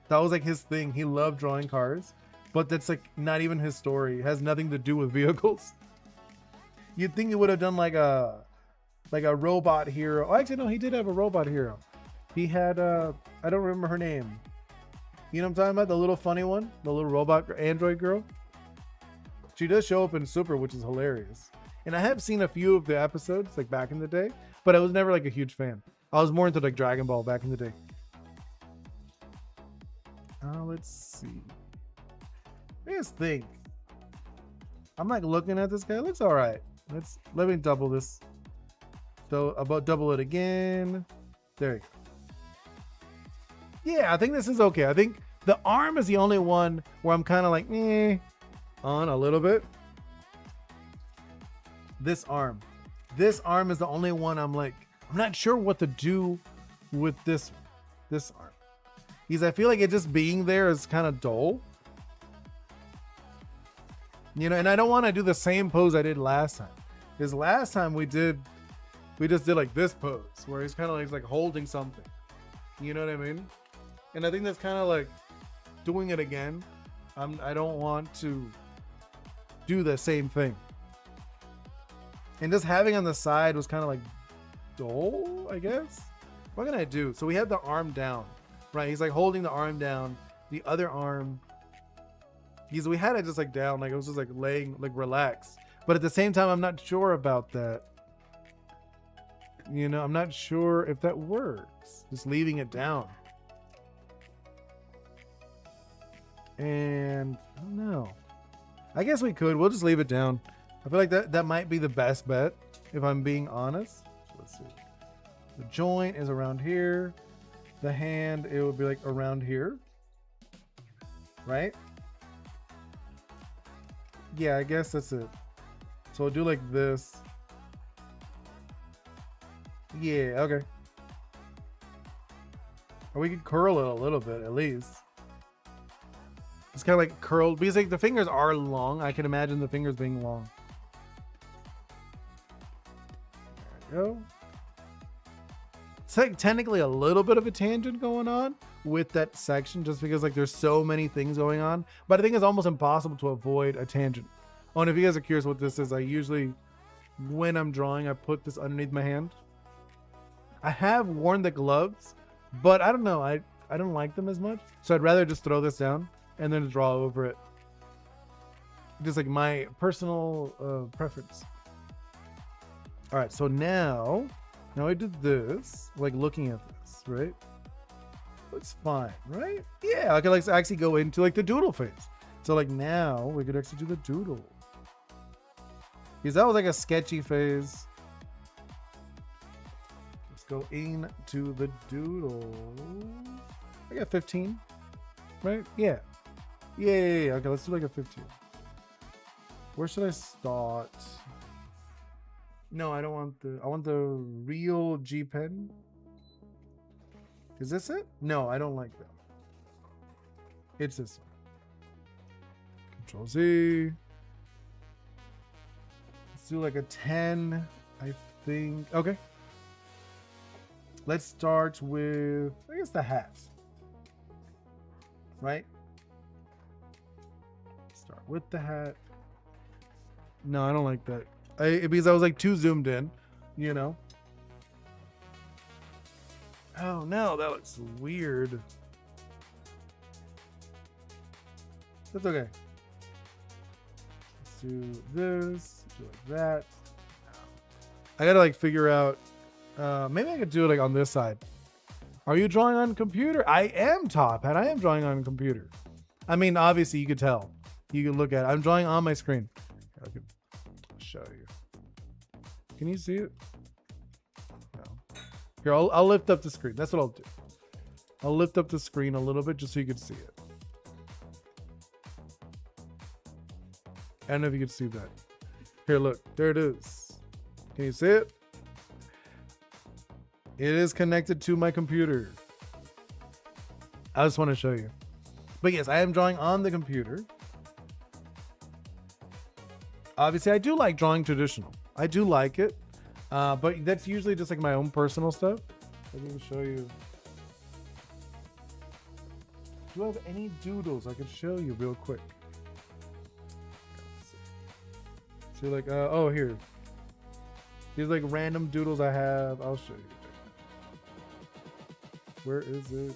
That was like his thing. He loved drawing cars, but that's like not even his story. It has nothing to do with vehicles. You'd think he would have done like a robot hero. Oh, actually, no, he did have a robot hero. He had I don't remember her name. You know what I'm talking about? The little funny one, the little robot android girl. She does show up in Super, which is hilarious. And I have seen a few of the episodes like back in the day, but I was never like a huge fan. I was more into like Dragon Ball back in the day. Let's see. Let's think. I'm like looking at this guy. It looks all right. Let me double this. So about double it again. There you go. Yeah, I think this is okay. I think the arm is the only one where I'm kind of like, on a little bit. This arm is the only one I'm like, I'm not sure what to do with this arm. Because I feel like it just being there is kind of dull. You know, and I don't want to do the same pose I did last time. Because last time we just did like this pose where he's kind of like holding something. You know what I mean? And I think that's kind of like doing it again. I don't want to do the same thing. And just having on the side was kind of like dull, I guess. What can I do? So we have the arm down, right? He's like holding the arm down. The other arm, we had it just like down, like it was just like laying, like relaxed. But at the same time, I'm not sure about that. You know, I'm not sure if that works. Just leaving it down. And I don't know. I guess we could. We'll just leave it down. I feel like that might be the best bet, if I'm being honest. So let's see. The joint is around here. The hand, it would be like around here. Right? Yeah, I guess that's it. So we'll do like this. Yeah, okay. Or we could curl it a little bit at least. It's kind of like curled because like the fingers are long. I can imagine the fingers being long. There we go. It's like technically a little bit of a tangent going on with that section just because like there's so many things going on. But I think it's almost impossible to avoid a tangent. Oh, and if you guys are curious what this is, I usually, when I'm drawing, I put this underneath my hand. I have worn the gloves, but I don't know. I don't like them as much. So I'd rather just throw this down and then draw over it. Just like my personal preference. All right, so now I did this, like looking at this, right? Looks fine, right? Yeah, I can like actually go into like the doodle phase. So like now we could actually do the doodle. Because that was like a sketchy phase. Let's go into the doodle. I got 15, right? Yeah. Yeah. Okay, let's do like a 15. Where should I start? No, I don't want I want the real G pen. Is this it? No, I don't like that. It's this one. Control Z. Let's do like a 10, I think. Okay. Let's start with, I guess, the hat. Right? Start with the hat. No, I don't like that. Because I was like too zoomed in, you know? Oh no, that looks weird. That's okay. Let's do this. Do like that. I gotta like figure out. Maybe I could do it like on this side. Are you drawing on computer? I am, Top Hat. I am drawing on computer. I mean, obviously you could tell. You can look at it. I'm drawing on my screen. I can show you. Can you see it? No. Here, I'll lift up the screen. That's what I'll do. I'll lift up the screen a little bit just so you can see it. I don't know if you can see that. Here, look. There it is. Can you see it? It is connected to my computer. I just want to show you. But yes, I am drawing on the computer. Obviously, I do like drawing traditional. I do like it. But that's usually just like my own personal stuff. Let me show you. Do I have any doodles I can show you real quick? So like, oh, here. These like random doodles I have. I'll show you. Where is it?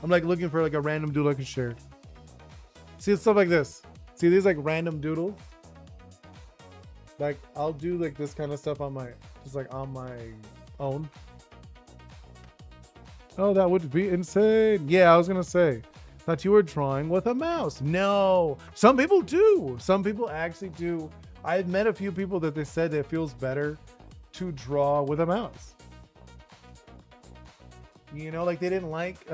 I'm like looking for like a random doodle I can share. See, it's stuff like this. See these like random doodles? Like I'll do like this kind of stuff on my, just like on my own. Oh, that would be insane. Yeah, I was gonna say, thought you were drawing with a mouse. No, some people do. Some people actually do. I've met a few people that they said that it feels better to draw with a mouse. You know, like they didn't like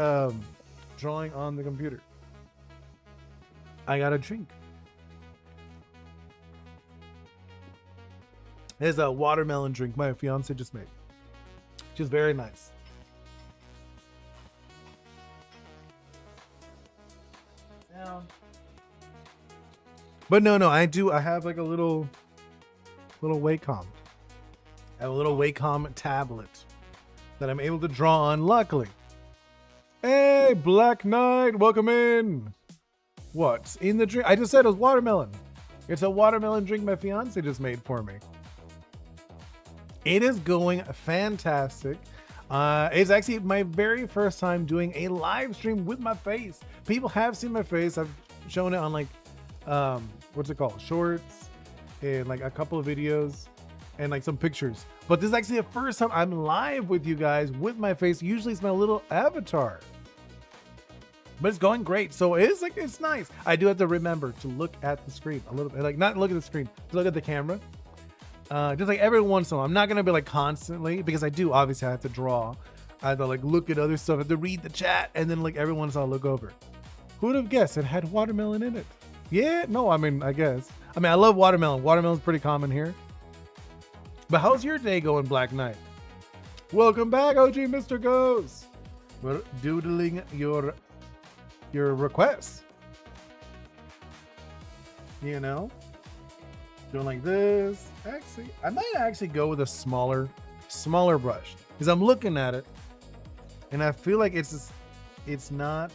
drawing on the computer. I got a drink. There's a watermelon drink my fiance just made. Which is very nice. Down. But no, I have like a little Wacom. I have a little Wacom tablet that I'm able to draw on, luckily. Hey, Black Knight, welcome in. What's in the drink? I just said it was watermelon. It's a watermelon drink my fiance just made for me. It is going fantastic. It's actually my very first time doing a live stream with my face. People have seen my face. I've shown it on like, what's it called? Shorts and like a couple of videos and like some pictures. But this is actually the first time I'm live with you guys with my face. Usually it's my little avatar. But it's going great. So it's like, it's nice. I do have to remember to look at the screen a little bit. Like not look at the screen, to look at the camera. Just like every once in a while. I'm not going to be like constantly, because I do obviously have to draw. I have to like look at other stuff. I have to read the chat. And then like every once in a while I'll look over. Who would have guessed it had watermelon in it? Yeah, no, I mean, I guess. I mean, I love watermelon. Watermelon's pretty common here. But how's your day going, Black Knight? Welcome back, OG Mr. Ghost. We're doodling your requests. You know? Doing like this. Actually, I might actually go with a smaller brush. Because I'm looking at it. And I feel like it's not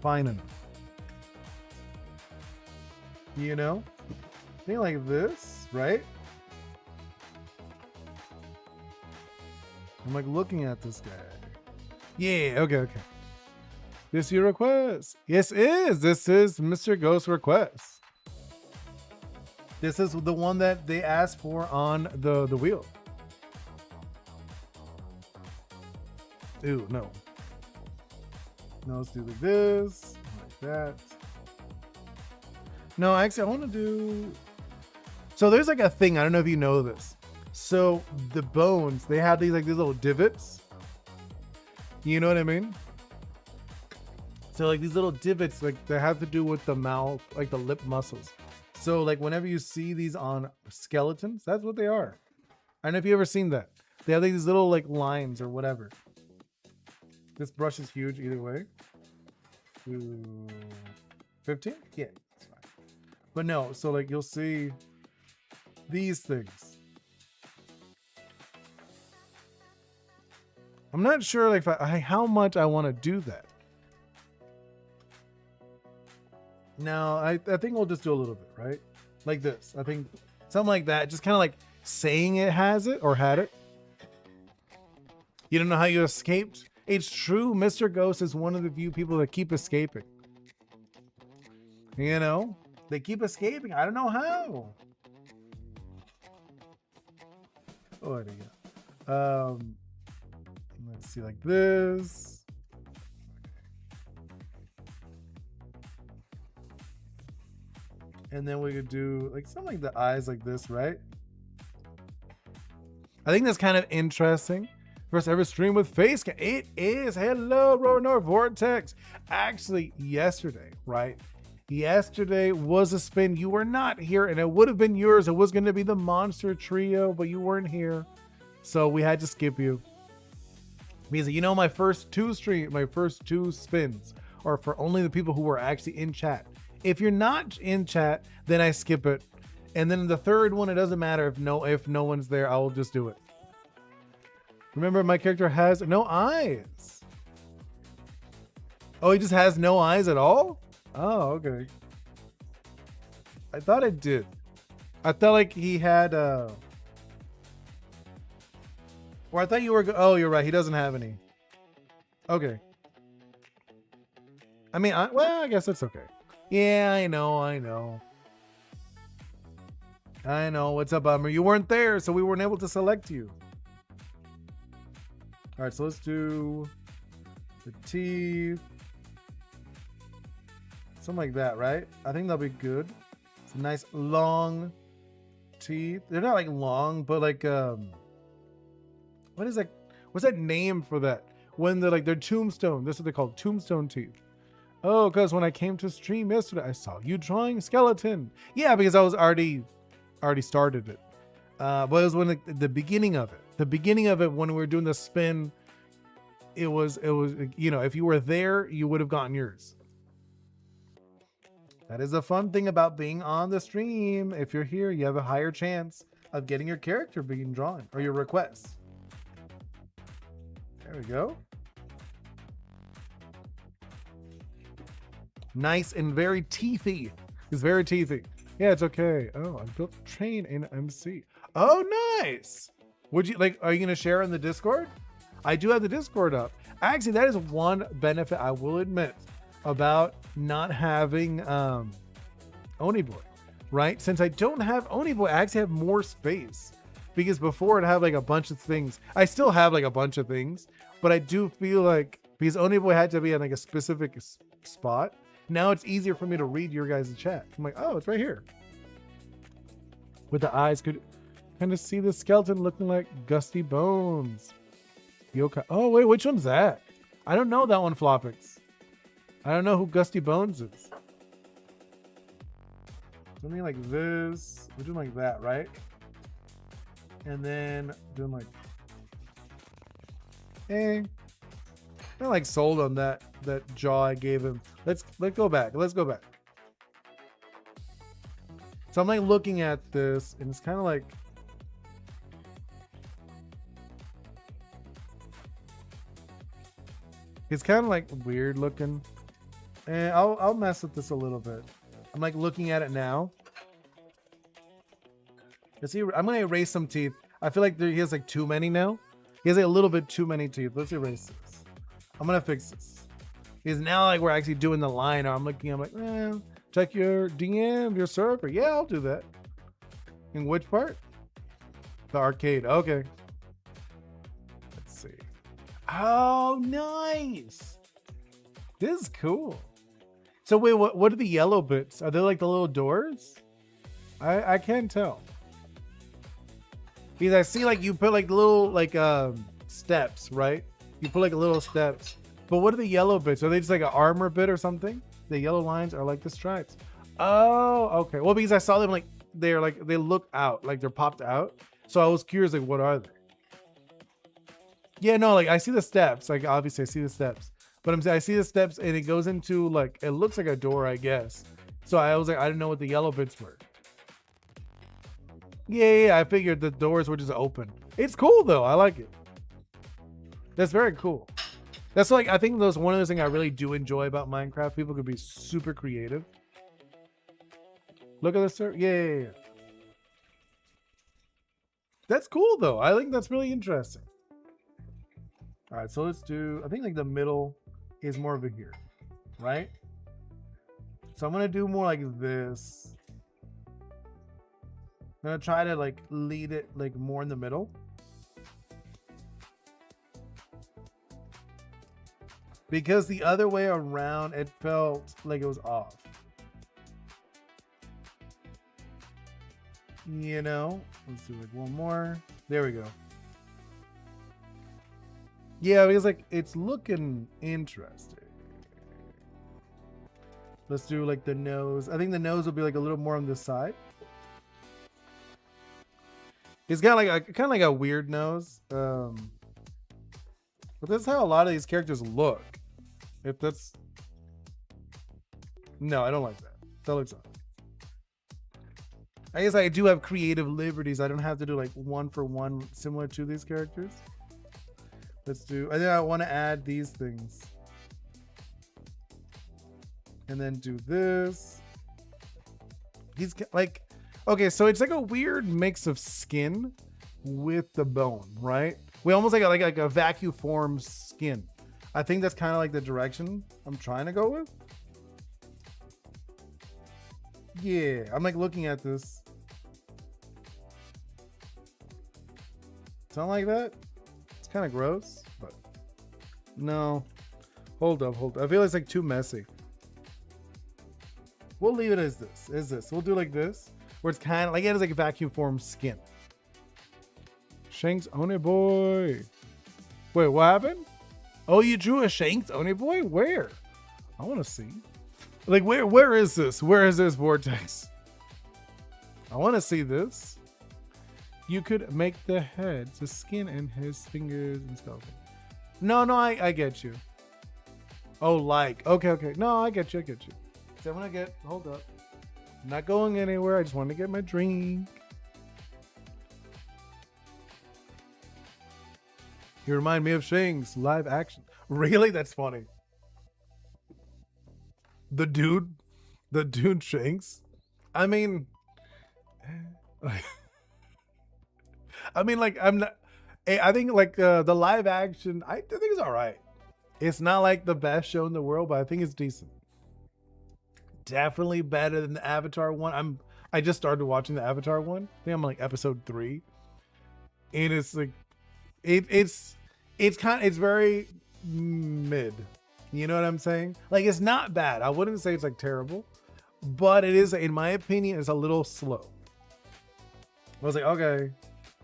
fine enough. You know? Thing like this, right? I'm like looking at this guy. Yeah, okay. This your request? Yes, it is. This is Mr. Ghost's request. This is the one that they asked for on the wheel. Ooh, no. No, let's do like this, like that. No, actually, I want to do... So there's like a thing, I don't know if you know this. So the bones, they have these little divots. You know what I mean? So like these little divots, like they have to do with the mouth, like the lip muscles. So like whenever you see these on skeletons, that's what they are. I don't know if you've ever seen that. They have like these little like lines or whatever. This brush is huge either way. 15? Yeah, it's fine. But no, so like you'll see these things. I'm not sure like how much I want to do that. No, I think we'll just do a little bit, right? Like this. I think something like that. Just kind of like saying it has it or had it. You don't know how you escaped? It's true. Mr. Ghost is one of the few people that keep escaping. You know, they keep escaping. I don't know how. Oh, there you go. Let's see, like this. And then we could do like something like the eyes like this, right? I think that's kind of interesting. First ever stream with face cam. It is. Hello, Ronar Vortex. Actually, yesterday, right? Yesterday was a spin. You were not here, and it would have been yours. It was going to be the monster trio, but you weren't here. So we had to skip you. Because you know, my first two spins are for only the people who were actually in chat. If you're not in chat, then I skip it. And then the third one, it doesn't matter if no one's there, I will just do it. Remember, my character has no eyes. Oh, he just has no eyes at all? Oh, okay. I thought it did. I thought like he had or I thought you were oh, you're right. He doesn't have any. Okay. I mean, well, I guess it's okay. Yeah, I know. What's up, Bummer? You weren't there, so we weren't able to select you. All right, so let's do the teeth. Something like that, right? I think that'll be good. It's a nice long teeth. They're not like long, but like what is that? What's that name for that? When they're like they're tombstone. This is what they call tombstone teeth. Oh, because when I came to stream yesterday, I saw you drawing skeleton. Yeah, because I was already started it. But it was when the beginning of it. The beginning of it when we were doing the spin, it was you know, if you were there, you would have gotten yours. That is a fun thing about being on the stream. If you're here, you have a higher chance of getting your character being drawn or your request. There we go. Nice and very teethy. It's very teethy. Yeah, it's okay. Oh, I built train in MC. Oh, nice. Would you like, are you going to share in the Discord? I do have the Discord up. Actually, that is one benefit I will admit about not having Oni Boi, right? Since I don't have Oni Boi, I actually have more space because before I'd have like a bunch of things. I still have like a bunch of things, but I do feel like because Oni Boi had to be in like a specific spot. Now it's easier for me to read your guys' chat. I'm like, oh, it's right here. With the eyes, could kind of see the skeleton looking like Gusty Bones. Yokai. Oh, wait, which one's that? I don't know that one, Floppix. I don't know who Gusty Bones is. Something like this. We're doing like that, right? And then doing like, I'm like sold on that jaw I gave him. Let's go back. Let's go back. So I'm like looking at this, and it's kind of like it's kind of like weird looking. And I'll mess with this a little bit. I'm like looking at it now. Let's see. I'm gonna erase some teeth. I feel like he has like too many now. He has like a little bit too many teeth. Let's erase this. I'm gonna fix this. Because now like we're actually doing the line. I'm looking. I'm like, check your DM, your server. Yeah, I'll do that. In which part? The arcade. Okay. Let's see. Oh, nice. This is cool. So wait, what are the yellow bits? Are they like the little doors? I can't tell. Because I see like you put like little like steps, right? You put like little steps. But what are the yellow bits? Are they just like an armor bit or something? The yellow lines are like the stripes. Oh, okay. Well, because I saw them like they're like they look out, like they're popped out. So I was curious, like what are they? Yeah, no, like I see the steps. Like obviously I see the steps. But I'm saying I see the steps and it goes into like it looks like a door, I guess. So I was like, I didn't know what the yellow bits were. Yeah, I figured the doors were just open. It's cool though. I like it. That's very cool. That's like I think those one of the things I really do enjoy about Minecraft. People could be super creative. Look at this, sir. Yeah. That's cool though. I think that's really interesting. All right, so let's do. I think like the middle is more over here, right? So I'm gonna do more like this. I'm gonna try to like lead it like more in the middle. Because the other way around, it felt like it was off. You know? Let's do like one more. There we go. Yeah, because like it's looking interesting. Let's do like the nose. I think the nose will be like a little more on this side. He's got like a kind of like a weird nose. But that's how a lot of these characters look. If that's... No, I don't like that. That looks off. I guess I do have creative liberties. I don't have to do like one for one similar to these characters. Let's do... I think I want to add these things. And then do this. He's like... Okay, so it's like a weird mix of skin with the bone, right? We almost like a vacuum form skin. I think that's kind of like the direction I'm trying to go with. Yeah, I'm like looking at this. Sound like that? It's kind of gross, but no. Hold up. I feel it's like too messy. We'll leave it as this. We'll do like this, where it's kind of like it has like a vacuum form skin. Shanks Oni Boi. Wait, what happened? Oh, you drew a Shanks Oni Boi? Where? I want to see. Like, where is this? Where is this vortex? I want to see this. You could make the head to skin and his fingers and stuff. No, I get you. Oh, like. Okay. No, I get you. So I'm going to get, hold up. I'm not going anywhere. I just want to get my drink. You remind me of Shanks live action. Really? That's funny. The dude Shanks. I mean, like I'm not. I think like the live action. I think it's all right. It's not like the best show in the world, but I think it's decent. Definitely better than the Avatar one. I just started watching the Avatar one. I think I'm like episode 3, and it's like it's very mid. You know what I'm saying? Like, it's not bad. I wouldn't say it's like terrible, but it is, in my opinion, it's a little slow. I was like, okay,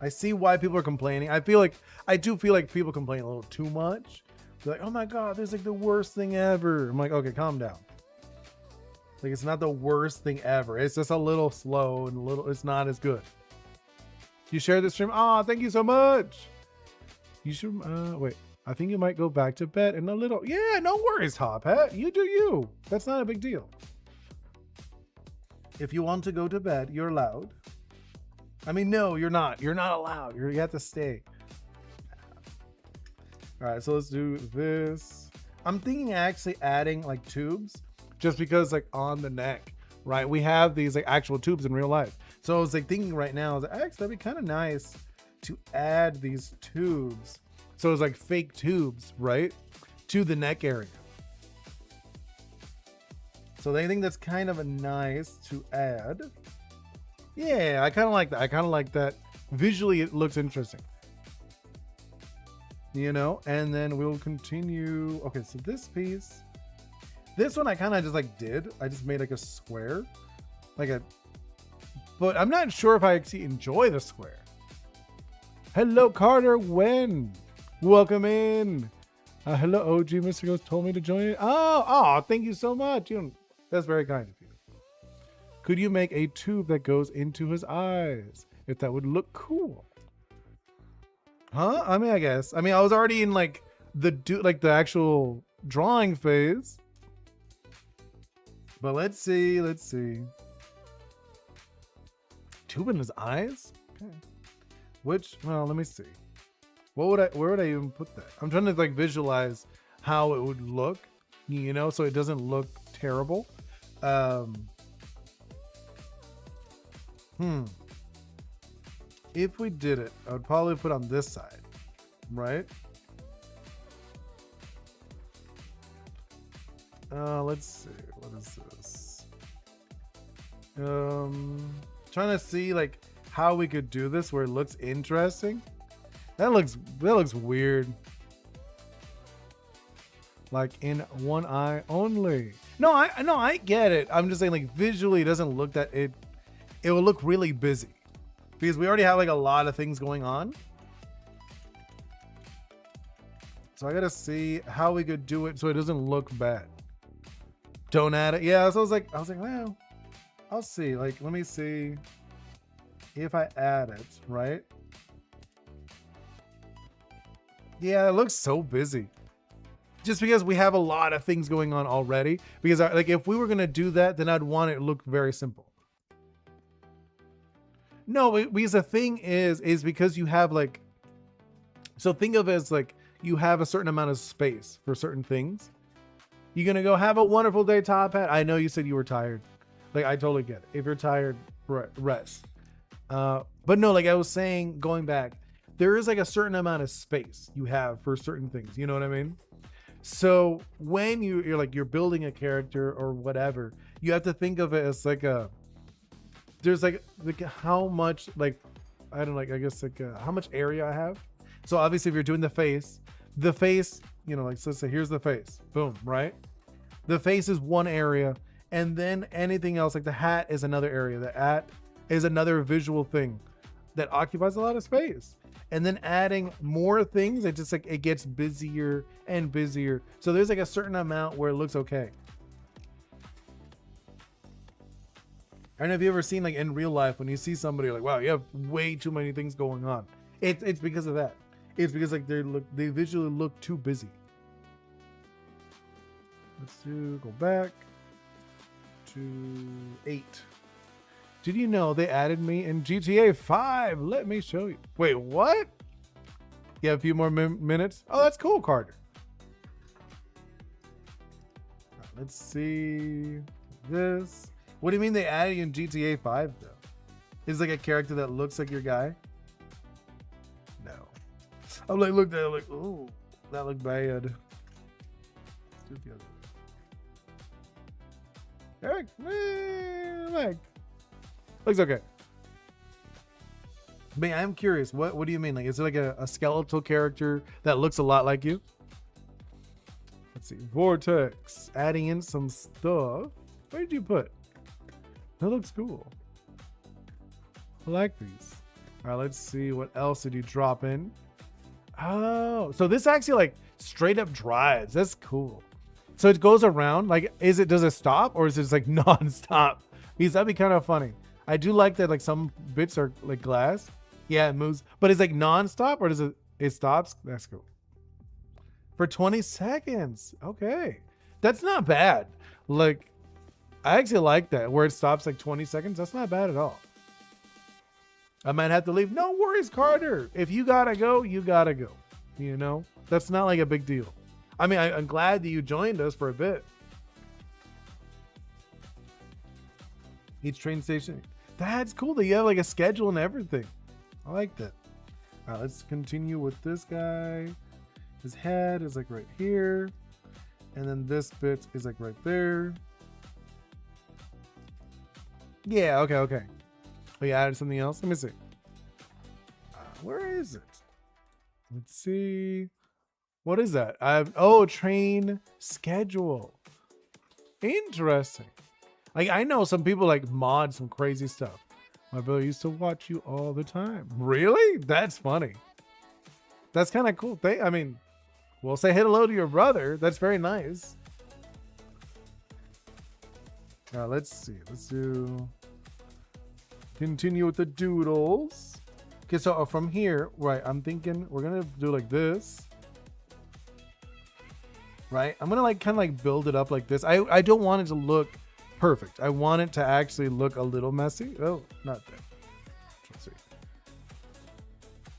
I see why people are complaining. I do feel like people complain a little too much. They're like, oh my God, this is like the worst thing ever. I'm like, okay, calm down. Like, it's not the worst thing ever. It's just a little slow and it's not as good. You shared this stream? Oh, thank you so much. You should, wait. I think you might go back to bed in a little. Yeah, no worries, Hop Hat. You do you. That's not a big deal. If you want to go to bed, you're allowed. I mean, no, you're not. You're not allowed. You have to stay. All right, so let's do this. I'm thinking actually adding like tubes, just because like on the neck, right? We have these like actual tubes in real life. So I was like thinking right now, actually that'd be kind of nice to add these tubes. So it's like fake tubes, right? To the neck area. So I think that's kind of a nice to add. Yeah, I kind of like that. Visually, it looks interesting. You know, and then we'll continue. Okay, so this piece. This one I kind of just like I just made like a square. But I'm not sure if I actually enjoy the square. Hello, Carter. When? Welcome in. Hello, OG. Mr. Ghost told me to join it. Oh, thank you so much. That's very kind of you. Could you make a tube that goes into his eyes? If that would look cool. Huh? I mean, I guess. I mean, I was already in like the actual drawing phase. But let's see. Tube in his eyes? Okay. Well, let me see. Where would I even put that? I'm trying to like visualize how it would look, you know, so it doesn't look terrible. If we did it, I would probably put on this side, right? Let's see. What is this? Trying to see like how we could do this where it looks interesting. That looks weird. Like in one eye only. No, I get it. I'm just saying like visually it doesn't look that it will look really busy because we already have like a lot of things going on. So I gotta see how we could do it so it doesn't look bad. Don't add it. Yeah, so I was like, well, I'll see. Like, let me see if I add it, right? Yeah, it looks so busy. Just because we have a lot of things going on already. Because like if we were gonna do that, then I'd want it to look very simple. No, because the thing is because you have like, so think of it as like you have a certain amount of space for certain things. You're gonna go have a wonderful day, Top Hat. I know you said you were tired. Like I totally get it. If you're tired, rest. But no, like I was saying, going back, there is like a certain amount of space you have for certain things. You know what I mean? So when you're building a character or whatever, you have to think of it as like there's like how much like, I don't know, like I guess like how much area I have. So obviously if you're doing the face, you know, like so let's say here's the face, boom, right? The face is one area, and then anything else like the hat is another area. The hat is another visual thing that occupies a lot of space. And then adding more things, it just like it gets busier and busier. So there's like a certain amount where it looks okay. I don't know if you ever seen like in real life when you see somebody like, wow, you have way too many things going on. It's because of that. It's because like they visually look too busy. Let's go back to 8. Did you know they added me in GTA 5? Let me show you. Wait, what? You have a few more minutes? Oh, that's cool, Carter. Right, let's see this. What do you mean they added you in GTA 5 though? Is like a character that looks like your guy? No. I'm like, look there, like, ooh, that looked bad. Let's do it the other way. Eric, looks okay. But I'm curious, what do you mean? Like, is it like a skeletal character that looks a lot like you? Let's see. Vortex. Adding in some stuff. Where did you put? That looks cool. I like these. All right, let's see. What else did you drop in? Oh, so this actually like straight up drives. That's cool. So it goes around. Like, does it stop or is it just like non-stop? Because that'd be kind of funny. I do like that like some bits are like glass. Yeah, it moves. But it's like non-stop or does it stops? That's cool. For 20 seconds. Okay. That's not bad. Like, I actually like that where it stops like 20 seconds. That's not bad at all. I might have to leave. No worries, Carter. If you gotta go, you gotta go. You know? That's not like a big deal. I mean, I'm glad that you joined us for a bit. Each train station. That's cool that you have like a schedule and everything. I like that. All right, let's continue with this guy. His head is like right here. And then this bit is like right there. Yeah, okay. Oh, you added something else? Let me see. Where is it? Let's see. What is that? Train schedule. Interesting. Like, I know some people like mod some crazy stuff. My brother used to watch you all the time. Really? That's funny. That's kind of cool. I mean, well, say hello to your brother. That's very nice. All right, let's see. Let's continue with the doodles. Okay, so from here, right, I'm thinking we're going to do like this. Right? I'm going to like kind of like build it up like this. I don't want it to look perfect. I want it to actually look a little messy. Oh, not that. Let's see.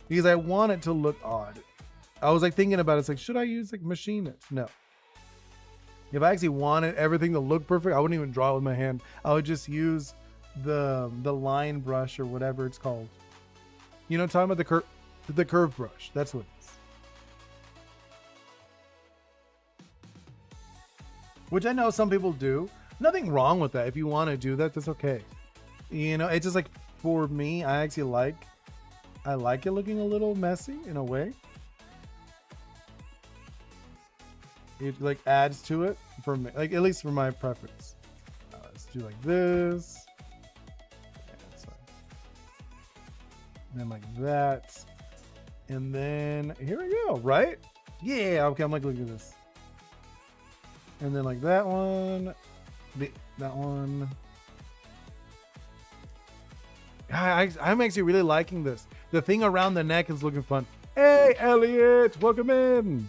Because I want it to look odd. I was like thinking about it. It's like, should I use like machine it? No. If I actually wanted everything to look perfect, I wouldn't even draw it with my hand. I would just use the line brush or whatever it's called. You know, talking about the curve brush. That's what it is. Which I know some people do. Nothing wrong with that. If you want to do that, that's okay. You know, it's just like, for me, I like it looking a little messy in a way. It like adds to it for me, like at least for my preference. Let's do like this. And then like that. And then here we go, right? Yeah, okay, I'm like, look at this. And then like that one. That one. I'm actually really liking this. The thing around the neck is looking fun. Hey, Elliot, welcome in.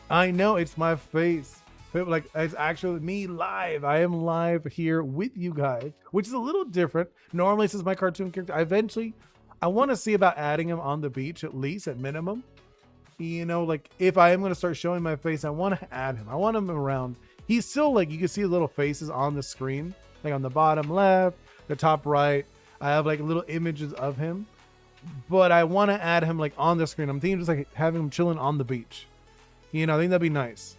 I know it's my face, but like it's actually me live. I am live here with you guys, which is a little different. Normally, since my cartoon character, I want to see about adding him on the beach at least, at minimum. You know, like if I am going to start showing my face, I want to add him. I want him around. He's still like, you can see little faces on the screen, like on the bottom left, the top right. I have like little images of him, but I want to add him like on the screen. I'm thinking just like having him chilling on the beach. You know, I think that'd be nice.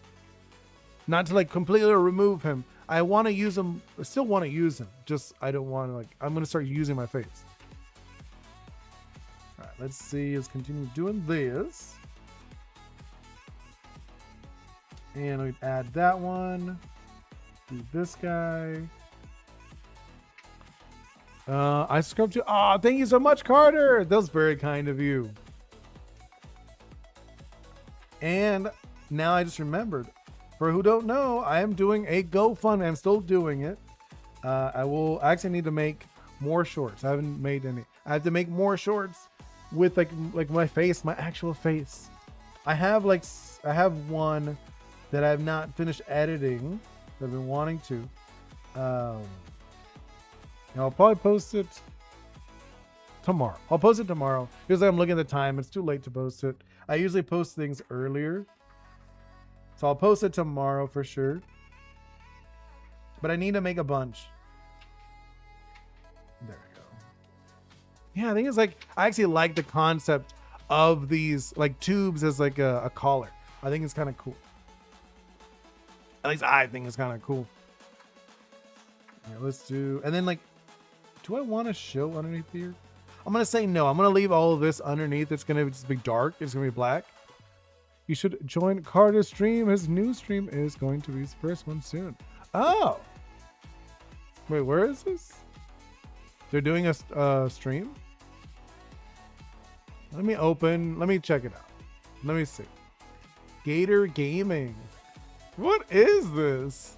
Not to like completely remove him. I want to use him. I still want to use him. Just, I don't want to like, I'm going to start using my face. All right, let's see. Let's continue doing this. And we add that one. Do this guy. I scrubbed you. Oh, thank you so much, Carter. That was very kind of you. And now I just remembered. For who don't know, I am doing a GoFundMe. I'm still doing it. I will actually need to make more shorts. I haven't made any. I have to make more shorts with like my face, my actual face. I have one that I have not finished editing. That I've been wanting to. I'll probably post it tomorrow. I'll post it tomorrow because I'm looking at the time. It's too late to post it. I usually post things earlier. So I'll post it tomorrow for sure. But I need to make a bunch. There we go. Yeah, I think it's like, I actually like the concept of these like tubes as like a collar. I think it's kind of cool. At least I think it's kind of cool. All right, let's do, and then like, do I want to show underneath here? I'm going to say no. I'm going to leave all of this underneath. It's going to just be dark. It's going to be black. You should join Carter's stream. His new stream is going to be his first one soon. Oh. Wait, where is this? They're doing a stream? Let me check it out. Let me see. Gator Gaming. What is this?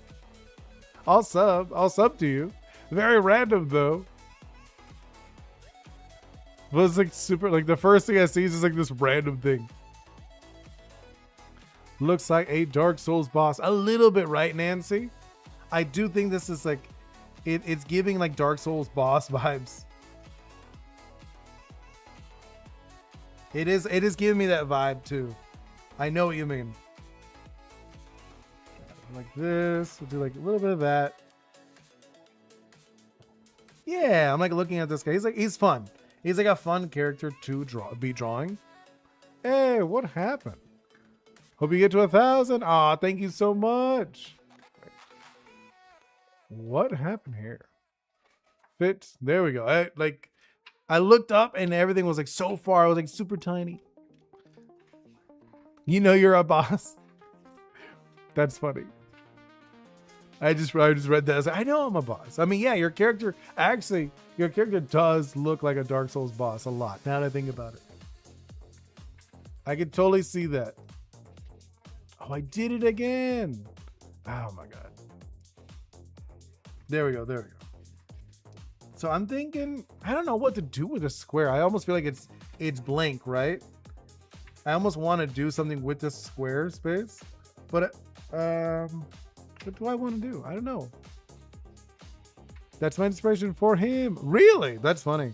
I'll sub to you. Very random though. But it's like super, like the first thing I see is just like this random thing. Looks like a Dark Souls boss. A little bit, right, Nancy? I do think this is like, it's giving like Dark Souls boss vibes. It is giving me that vibe too. I know what you mean. Like this, we'll do like a little bit of that. Yeah, I'm like looking at this guy. He's fun. He's like a fun character to be drawing. Hey, what happened? Hope you get to 1,000. Aw, thank you so much. What happened here? Fits. There we go. I looked up and everything was like so far. I was like super tiny. You know you're a boss. That's funny. I just read that. I was like, I know I'm a boss. I mean, yeah, your character does look like a Dark Souls boss a lot. Now that I think about it, I could totally see that. Oh, I did it again. Oh my God. There we go. So I'm thinking, I don't know what to do with a square. I almost feel like it's blank, right? I almost want to do something with this square space, but what do I want to do? I don't know. That's my inspiration for him. Really? That's funny.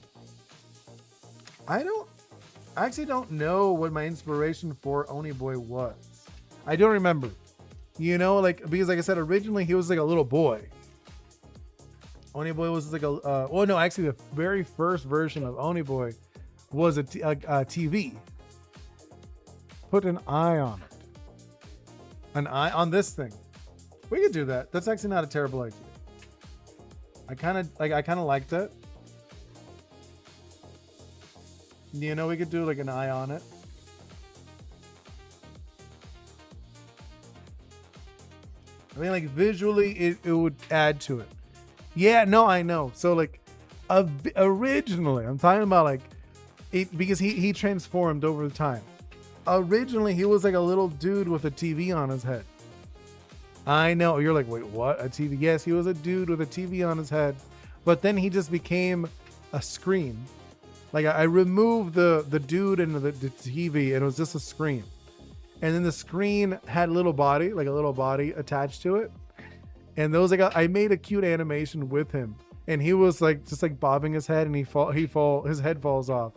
I actually don't know what my inspiration for Oni Boi was. I don't remember. You know, like, because like I said, originally he was like a little boy. Oni Boi was like actually the very first version of Oni Boi was a TV. Put an eye on it. An eye on this thing. We could do that. That's actually not a terrible idea. I kind of like that. You know, we could do like an eye on it. I mean, like visually, it would add to it. Yeah, no, I know. So like, originally, I'm talking about like, because he transformed over time. Originally, he was like a little dude with a TV on his head. I know. You're like, wait, what? A TV? Yes, he was a dude with a TV on his head, but then he just became a screen. Like I removed the dude and the TV, and it was just a screen. And then the screen had a little body, like a little body attached to it. And those I made a cute animation with him, and he was like just like bobbing his head, and his head falls off.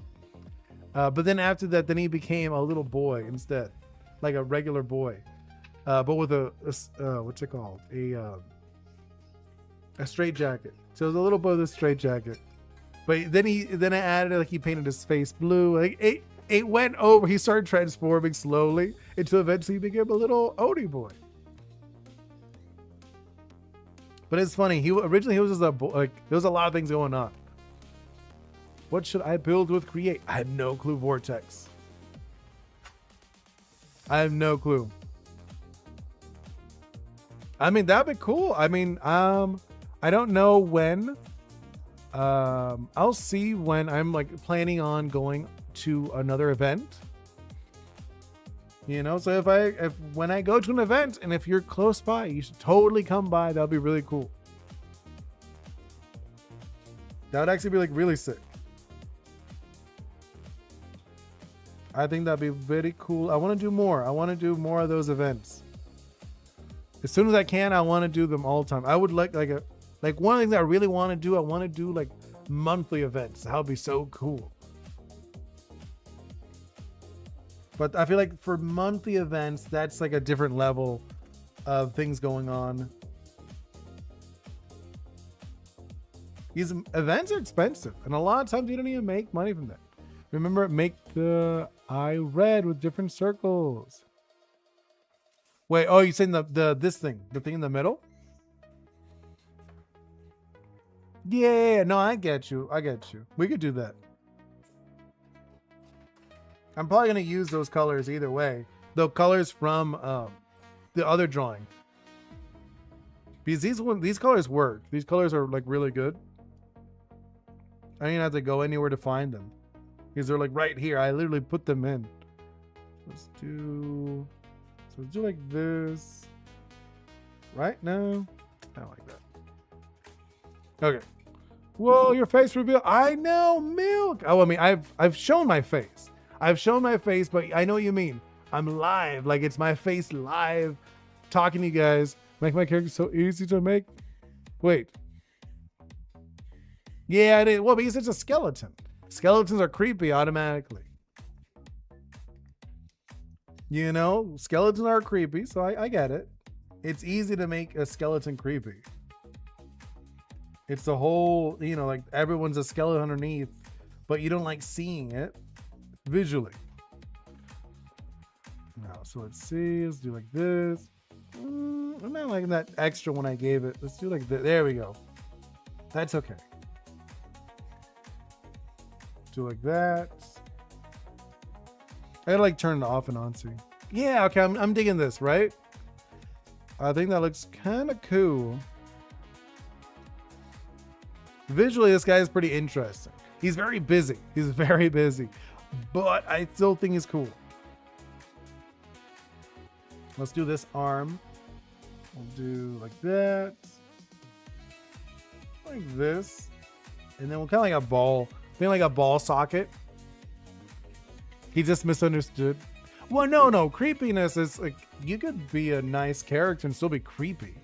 But then after that, then he became a little boy instead, like a regular boy, but with a what's it called, a straight jacket. So it was a little boy with a straight jacket. But then I added like he painted his face blue. Like it went over. He started transforming slowly until eventually he became a little Oni Boi. But it's funny. Originally he was just like there was a lot of things going on. What should I build with Create? I have no clue. Vortex. I have no clue. I mean, that'd be cool. I mean, I don't know when. I'll see when I'm like planning on going to another event. You know, so when I go to an event, and if you're close by, you should totally come by. That'll be really cool. That would actually be like really sick. I think that'd be very cool. I want to do more. I want to do more of those events. As soon as I can, I want to do them all the time. I would like one of the things I really want to do. I want to do like monthly events. That would be so cool. But I feel like for monthly events, that's like a different level of things going on. These events are expensive, and a lot of times you don't even make money from that. Remember, make the eye red with different circles. Wait, oh, you're saying this thing, the thing in the middle? Yeah, no, I get you. We could do that. I'm probably gonna use those colors either way. The colors from the other drawing, because these colors work. These colors are like really good. I don't even have to go anywhere to find them, because they're like right here. I literally put them in. Let's do like this. Right now, I don't like that. Okay. Whoa, your face reveal. I know, milk. Oh, I mean, I've shown my face. But I know what you mean. I'm live, like it's my face live, talking to you guys. Make my character so easy to make. Wait. Yeah, it is. Well, because it's a skeleton. Skeletons are creepy automatically. You know, skeletons are creepy, so I get it. It's easy to make a skeleton creepy. It's the whole, you know, like everyone's a skeleton underneath, but you don't like seeing it visually. Now, so let's see. Let's do like this. I'm not liking that extra one I gave it. Let's do like this. There we go. That's okay. Do like that. I gotta like turn it off and on. See. Yeah. Okay. I'm digging this. Right. I think that looks kind of cool. Visually, this guy is pretty interesting. He's very busy. But I still think he's cool. Let's do this arm. We'll do like that. Like this. And then we'll kind of like a ball. Think like a ball socket. He just misunderstood. Well, no. Creepiness is like, you could be a nice character and still be creepy.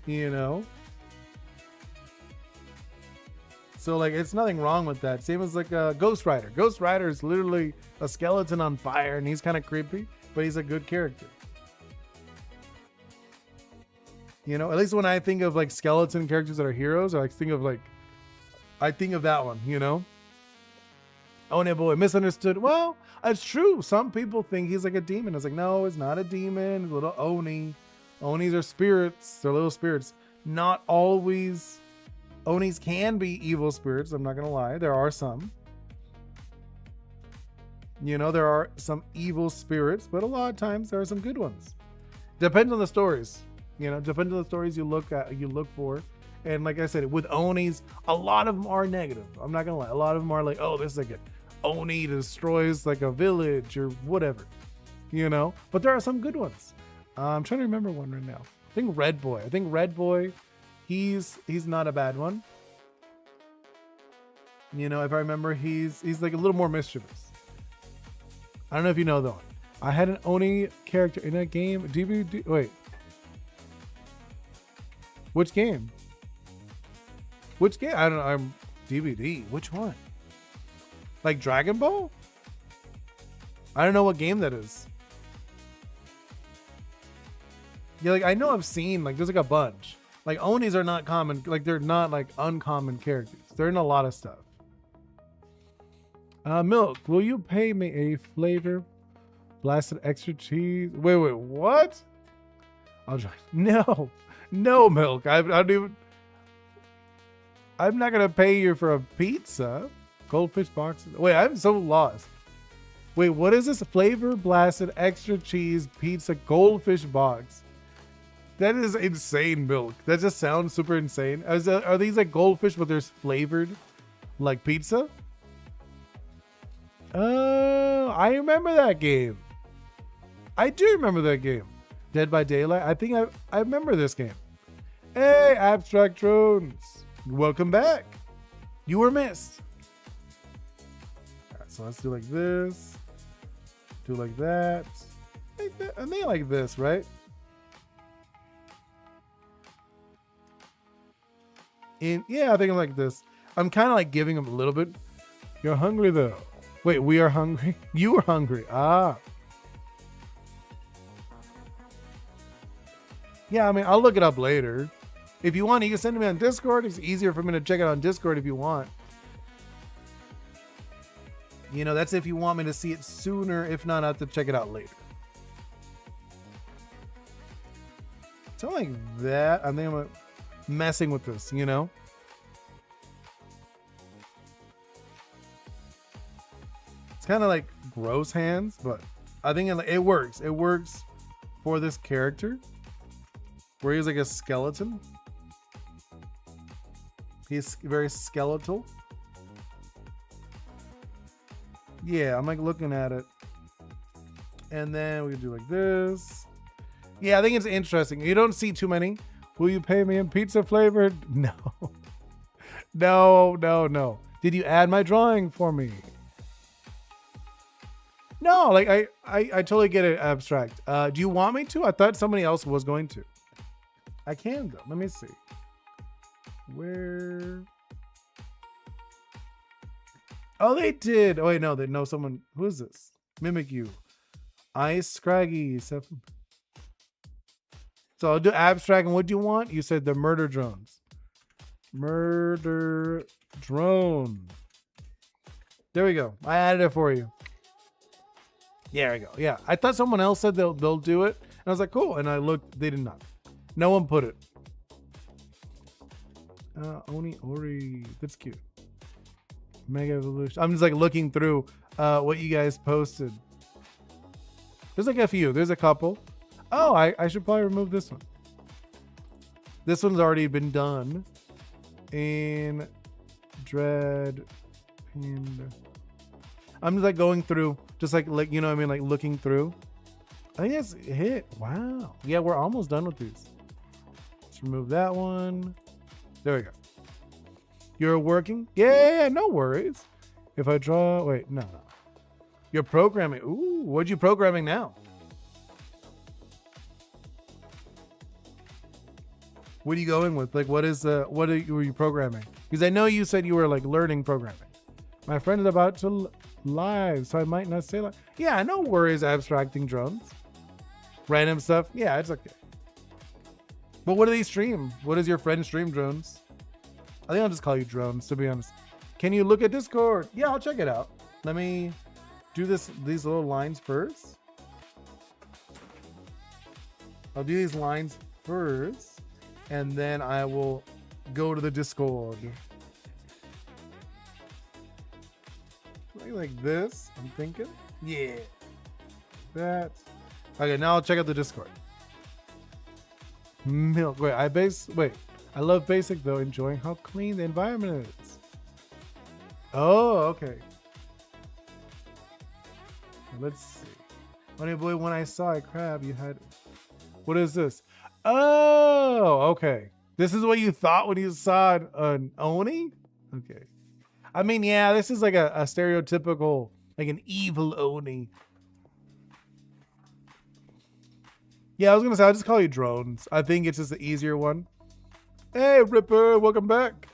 You know? So like, it's nothing wrong with that. Same as like a Ghost Rider. Ghost Rider is literally a skeleton on fire, and he's kind of creepy, but he's a good character. You know, at least when I think of like skeleton characters that are heroes, I think of that one, you know? Oni Boi, misunderstood. Well, it's true. Some people think he's like a demon. It's like, no, it's not a demon. It's a little Oni. Onis are spirits. They're little spirits. Not always. Onis can be evil spirits. I'm not going to lie. There are some. You know, there are some evil spirits, but a lot of times there are some good ones. Depends on the stories. You know, depends on the stories you look for. And like I said, with Onis, a lot of them are negative. I'm not gonna lie. A lot of them are like, oh, this is like an Oni destroys like a village or whatever. You know, but there are some good ones. I'm trying to remember one right now. I think Red Boy. He's not a bad one. You know, if I remember, he's like a little more mischievous. I don't know if you know that one. I had an Oni character in a game. DVD. Wait. Which game? Which game? I don't know. I'm DVD. Which one? Like Dragon Ball? I don't know what game that is. Yeah, like I know I've seen like there's like a bunch. Like Onis are not common. Like they're not like uncommon characters. They're in a lot of stuff. Milk, will you pay me a flavor blasted extra cheese? Wait, what? I'll try. No, Milk. I'm not gonna pay you for a pizza. Goldfish boxes. Wait, I'm so lost. Wait, what is this? Flavor blasted extra cheese pizza goldfish box. That is insane, Milk. That just sounds super insane. Are these like goldfish, but there's flavored like pizza? Oh, I remember that game. I do remember that game. Dead by Daylight. I think I remember this game. Hey, Abstract Drones. Welcome back. You were missed. All right, so let's do like this. Do like that. I think like this, right? Yeah, I think I'm like this. I'm kind of like giving him a little bit. You're hungry though. Wait, we are hungry? You are hungry. Ah. Yeah, I mean, I'll look it up later. If you want, you can send it me on Discord. It's easier for me to check it on Discord if you want. You know, that's if you want me to see it sooner. If not, I have to check it out later. Something like that. I think I'm messing with this, you know? Kind of like gross hands, but I think it works. It works for this character where he's like a skeleton. He's very skeletal. Yeah, I'm like looking at it. And then we can do like this. Yeah, I think it's interesting. You don't see too many. Will you pay me in pizza flavored? No. No. Did you add my drawing for me? No, like I totally get it, Abstract. Do you want me to? I thought somebody else was going to. I can though. Let me see. Where? Oh, they did. Oh wait, no, they know someone. Who is this? Mimic you. Ice Scraggy. So I'll do Abstract. And what do you want? You said the murder drones. Murder drone. There we go. I added it for you. There we go. Yeah, I thought someone else said they'll do it, and I was like, cool. And I looked, they did not. No one put it. Oni Ori, that's cute. Mega Evolution. I'm just like looking through what you guys posted. There's like a few. There's a couple. Oh, I should probably remove this one. This one's already been done. In Dread and I'm just like going through, just like you know what I mean, like looking through. I think it's hit. Wow. Yeah, we're almost done with these. Let's remove that one. There we go. You're working? Yeah, no worries. If I draw, wait, no. You're programming. Ooh, what you programming now? What are you going with? Like, what are you programming? Because I know you said you were like learning programming. My friend is about to live, so I might not say like, yeah, no worries, abstracting drones. Random stuff. Yeah, it's okay. But what do they stream? What does your friend stream, drones? I think I'll just call you drones, to be honest. Can you look at Discord? Yeah, I'll check it out. Let me do these little lines first. I'll do these lines first, and then I will go to the Discord. Like this, I'm thinking. Yeah. That. Okay, now I'll check out the Discord. Milk. Wait, I love basic though, enjoying how clean the environment is. Oh, okay. Let's see. Oni Boi, when I saw a crab, you had. What is this? Oh, okay. This is what you thought when you saw an Oni? Okay. I mean, yeah, this is like a stereotypical, like an evil Oni. Yeah, I was gonna say, I'll just call you drones. I think it's just the easier one. Hey, Ripper, welcome back.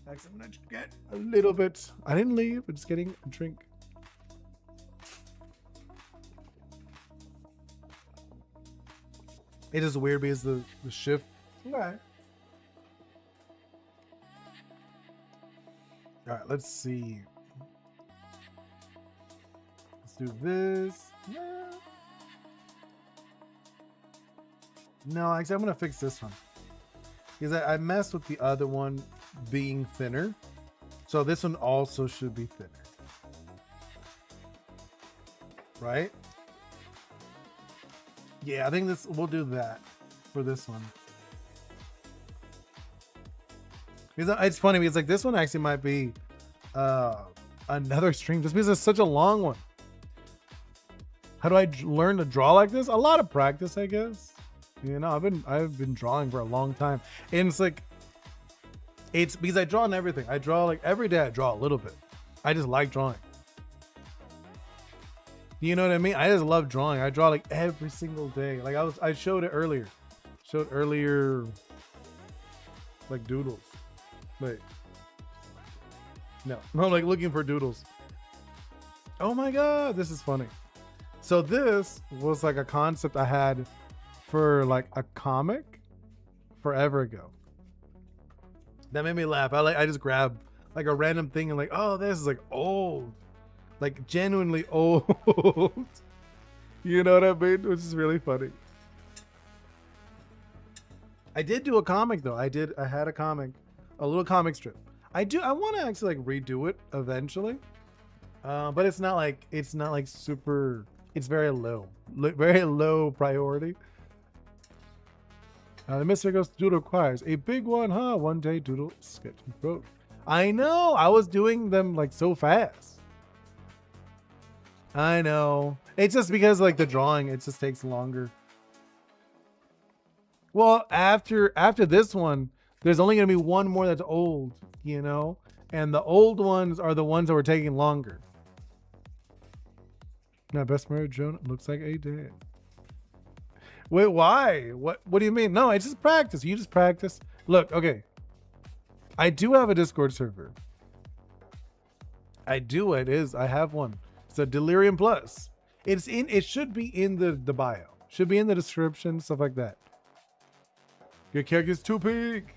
I'm gonna get a little bit. I didn't leave, I'm just getting a drink. It is weird because the shift. Okay. All right, let's see. Let's do this. Yeah. No, actually, I'm gonna fix this one because I messed with the other one being thinner, so this one also should be thinner, right? Yeah, I think this we'll do that for this one. Because it's funny because like this one actually might be another stream just because it's such a long one. How do I learn to draw like this? A lot of practice, I guess. You know, I've been drawing for a long time, and it's because I draw on everything. I draw like every day. I draw a little bit. I just like drawing. You know what I mean? I just love drawing. I draw like every single day. Like I showed it earlier. Like doodles. Wait. No, I'm like looking for doodles. Oh my God, this is funny. So this was like a concept I had for like a comic forever ago. That made me laugh. I just grabbed like a random thing and like, oh, this is like old. Like genuinely old. You know what I mean? Which is really funny. I did do a comic though. I had a comic, a little comic strip. I want to actually like redo it eventually. But it's not like super, it's very low priority. The Mr. Ghost Doodle requires a big one, huh? One day Doodle sketch wrote. I know, I was doing them like so fast. I know. It's just because like the drawing, it just takes longer. Well, after this one, there's only gonna be one more that's old, you know? And the old ones are the ones that were taking longer. Now, best married Joan looks like a dad. Wait, why? What do you mean? No, it's just practice. You just practice. Look, okay. I do have a Discord server. I have one. It's a Delirium Plus. It should be in the bio. Should be in the description, stuff like that. Your character's too big.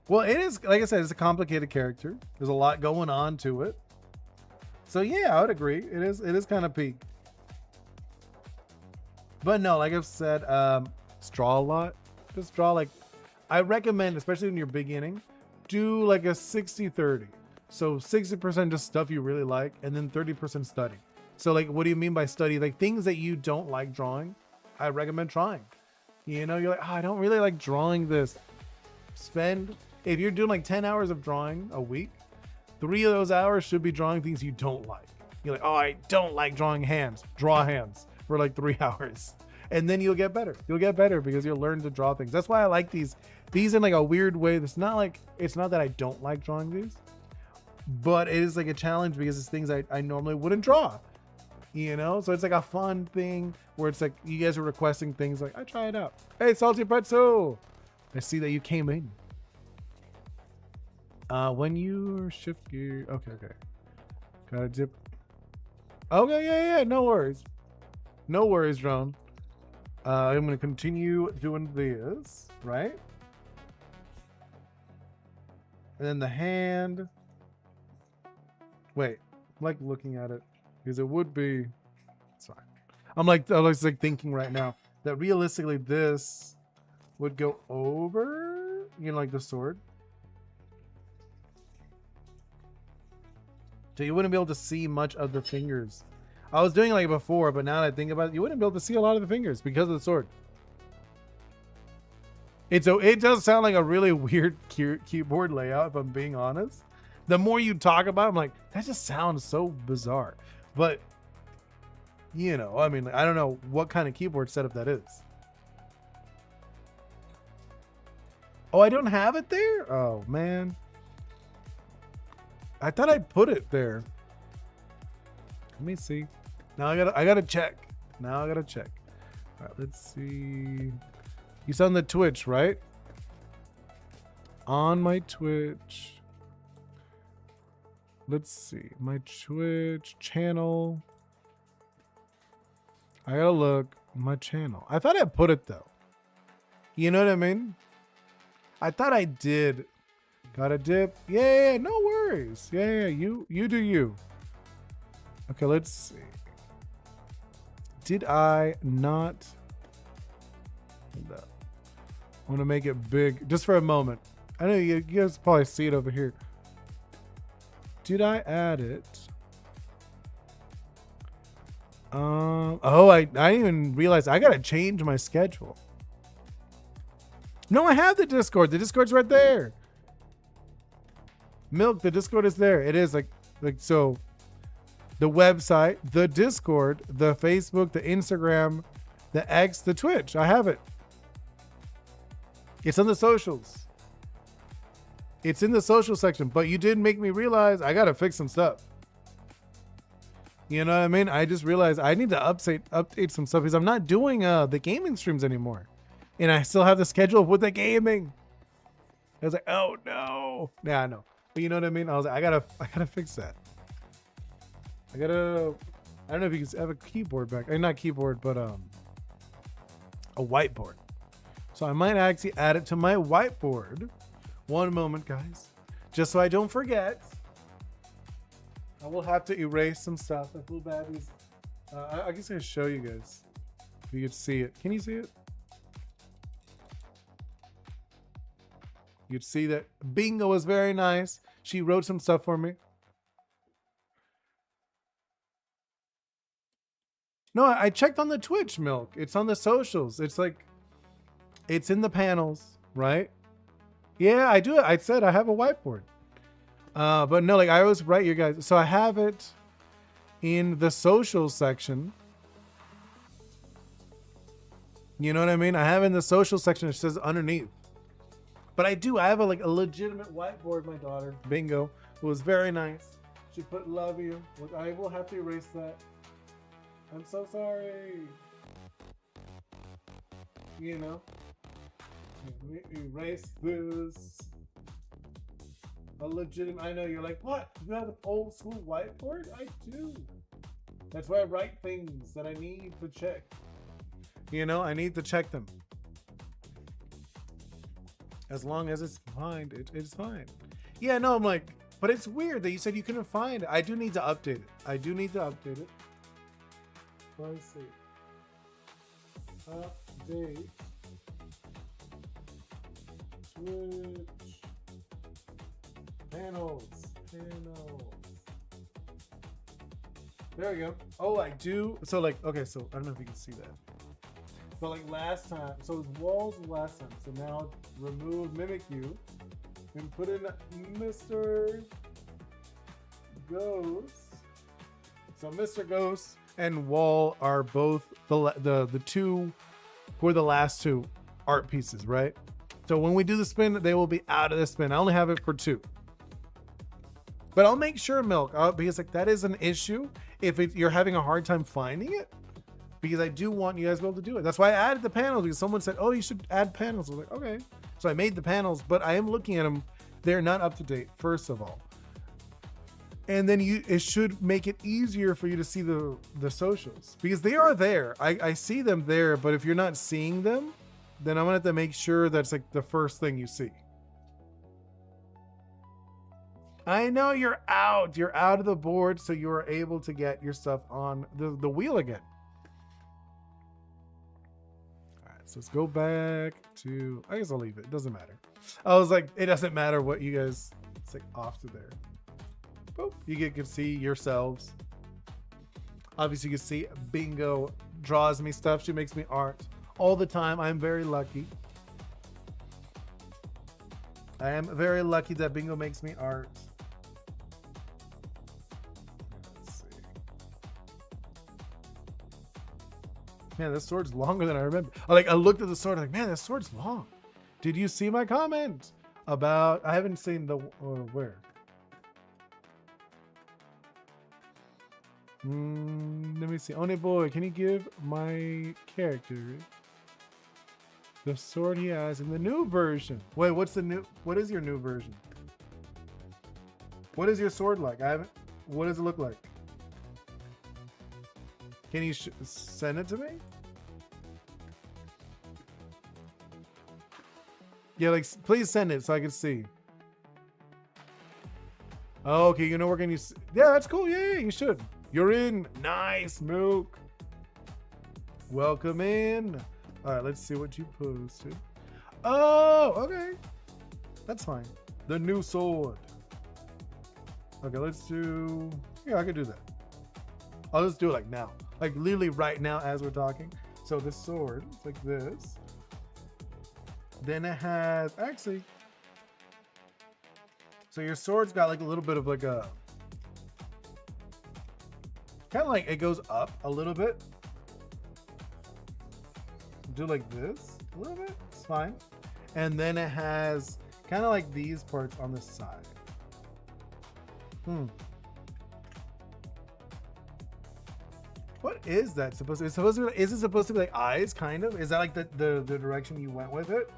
Well, it is, like I said, it's a complicated character. There's a lot going on to it. So yeah, I would agree. It is kind of peak. But no, like I've said, just draw a lot. Just draw like, I recommend, especially when you're beginning, do like a 60-30. So 60% just stuff you really like, and then 30% study. So like, what do you mean by study? Like things that you don't like drawing, I recommend trying. You know, you're like, oh, I don't really like drawing this. If you're doing like 10 hours of drawing a week, 3 of those hours should be drawing things you don't like. You're like, oh, I don't like drawing hands. Draw hands for like 3 hours. And then you'll get better. You'll get better because you'll learn to draw things. That's why I like these in like a weird way. It's not that I don't like drawing these, but it is like a challenge because it's things I normally wouldn't draw. You know, so it's like a fun thing where it's like you guys are requesting things like I try it out. Hey, Salty Pretzel, I see that you came in. When you shift gear, okay, gotta dip. Okay, yeah, no worries, drone. I'm gonna continue doing this, right? And then the hand. Wait, I'm like looking at it. Because it would be, it's fine. I was like thinking right now that realistically this would go over, you know, like the sword. So you wouldn't be able to see much of the fingers. I was doing like before, but now that I think about it, you wouldn't be able to see a lot of the fingers because of the sword. It does sound like a really weird keyboard layout, if I'm being honest. The more you talk about it, I'm like, that just sounds so bizarre. But, you know, I mean, I don't know what kind of keyboard setup that is. Oh, I don't have it there? Oh, man. I thought I put it there. Let me see. Now I gotta check. Now I gotta check. All right, let's see. You saw on the Twitch, right? On my Twitch. Let's see. My Twitch channel. I gotta look. My channel. I thought I put it though. You know what I mean? I thought I did. Got a dip. Yeah, no worries. Yeah, you do you. Okay, let's see. Did I not? I want to make it big just for a moment. I know you guys probably see it over here. Did I add it? Oh, I didn't even realize I gotta change my schedule. No, I have the Discord. The Discord's right there. Milk, the Discord is there. It is like so. The website, the Discord, the Facebook, the Instagram, the X, the Twitch. I have it. It's on the socials. It's in the social section, but you did make me realize I gotta fix some stuff. You know what I mean? I just realized I need to update some stuff because I'm not doing the gaming streams anymore. And I still have the schedule with the gaming. I was like, oh no. Yeah, I know. But you know what I mean? I was like, I gotta fix that. I don't know if you can have a keyboard back. Not keyboard, but a whiteboard. So I might actually add it to my whiteboard. One moment, guys. Just so I don't forget. I will have to erase some stuff. I feel bad. I guess I can show you guys. If you could see it. Can you see it? You'd see that Bingo was very nice. She wrote some stuff for me. No, I checked on the Twitch, Milk. It's on the socials. It's like, it's in the panels, right? Yeah, I do it. I said I have a whiteboard. But no, like I always write you guys. So I have it in the social section. You know what I mean? I have it in the social section. It says underneath. But I have a legitimate whiteboard, my daughter, Bingo, who was very nice. She put love you. I will have to erase that. I'm so sorry. You know. Erase this. A legitimate. I know you're like, what? You have an old school whiteboard? I do. That's why I write things that I need to check. You know, I need to check them. As long as it's fine, it's fine. Yeah, no, I'm like, but it's weird that you said you couldn't find it. I do need to update it. Let's see. Update. Twitch. Panels. There we go. Oh, I do. So okay, so I don't know if you can see that. But like last time, so it was walls last time. So now remove Mimic You and put in Mr. Ghost. So Mr. Ghost and Wall are both the two who are the last two art pieces, right? So when we do the spin, they will be out of the spin. I only have it for 2. But I'll make sure, Milk, because like that is an issue if you're having a hard time finding it. Because I do want you guys to be able to do it. That's why I added the panels, because someone said, oh, you should add panels. I was like, okay. So I made the panels, but I am looking at them. They're not up to date, first of all. And then it should make it easier for you to see the socials, because they are there. I see them there, but if you're not seeing them, then I'm gonna have to make sure that's like the first thing you see. I know you're out of the board, so you are able to get your stuff on the wheel again. So let's go back to, I guess I'll leave it. It doesn't matter. I was like, it doesn't matter what you guys, it's like off to there. Boop. You can see yourselves. Obviously, you can see Bingo draws me stuff. She makes me art all the time. I'm very lucky. I am very lucky that Bingo makes me art. Let's see. Man, this sword's longer than I remember. I looked at the sword, I'm like, man, this sword's long. Did you see my comment about, I haven't seen the, where? Let me see. Oni Boi, can you give my character the sword he has in the new version? Wait, what is your new version? What is your sword like? What does it look like? Can you send it to me? Yeah, please send it so I can see. Oh, okay, you know we're gonna use. Yeah, that's cool. Yeah, you should. You're in. Nice, Milk. Welcome in. All right, let's see what you posted. Oh, okay. That's fine. The new sword. Okay, let's do. Yeah, I can do that. I'll just do it now. Literally right now as we're talking. So the sword, it's like this. Then it has, actually. So your sword's got a little bit of a. Kind of it goes up a little bit. Do this a little bit. It's fine. And then it has kind of these parts on the side. What is that supposed to be? Is it supposed to be eyes, kind of? Is that the direction you went with it?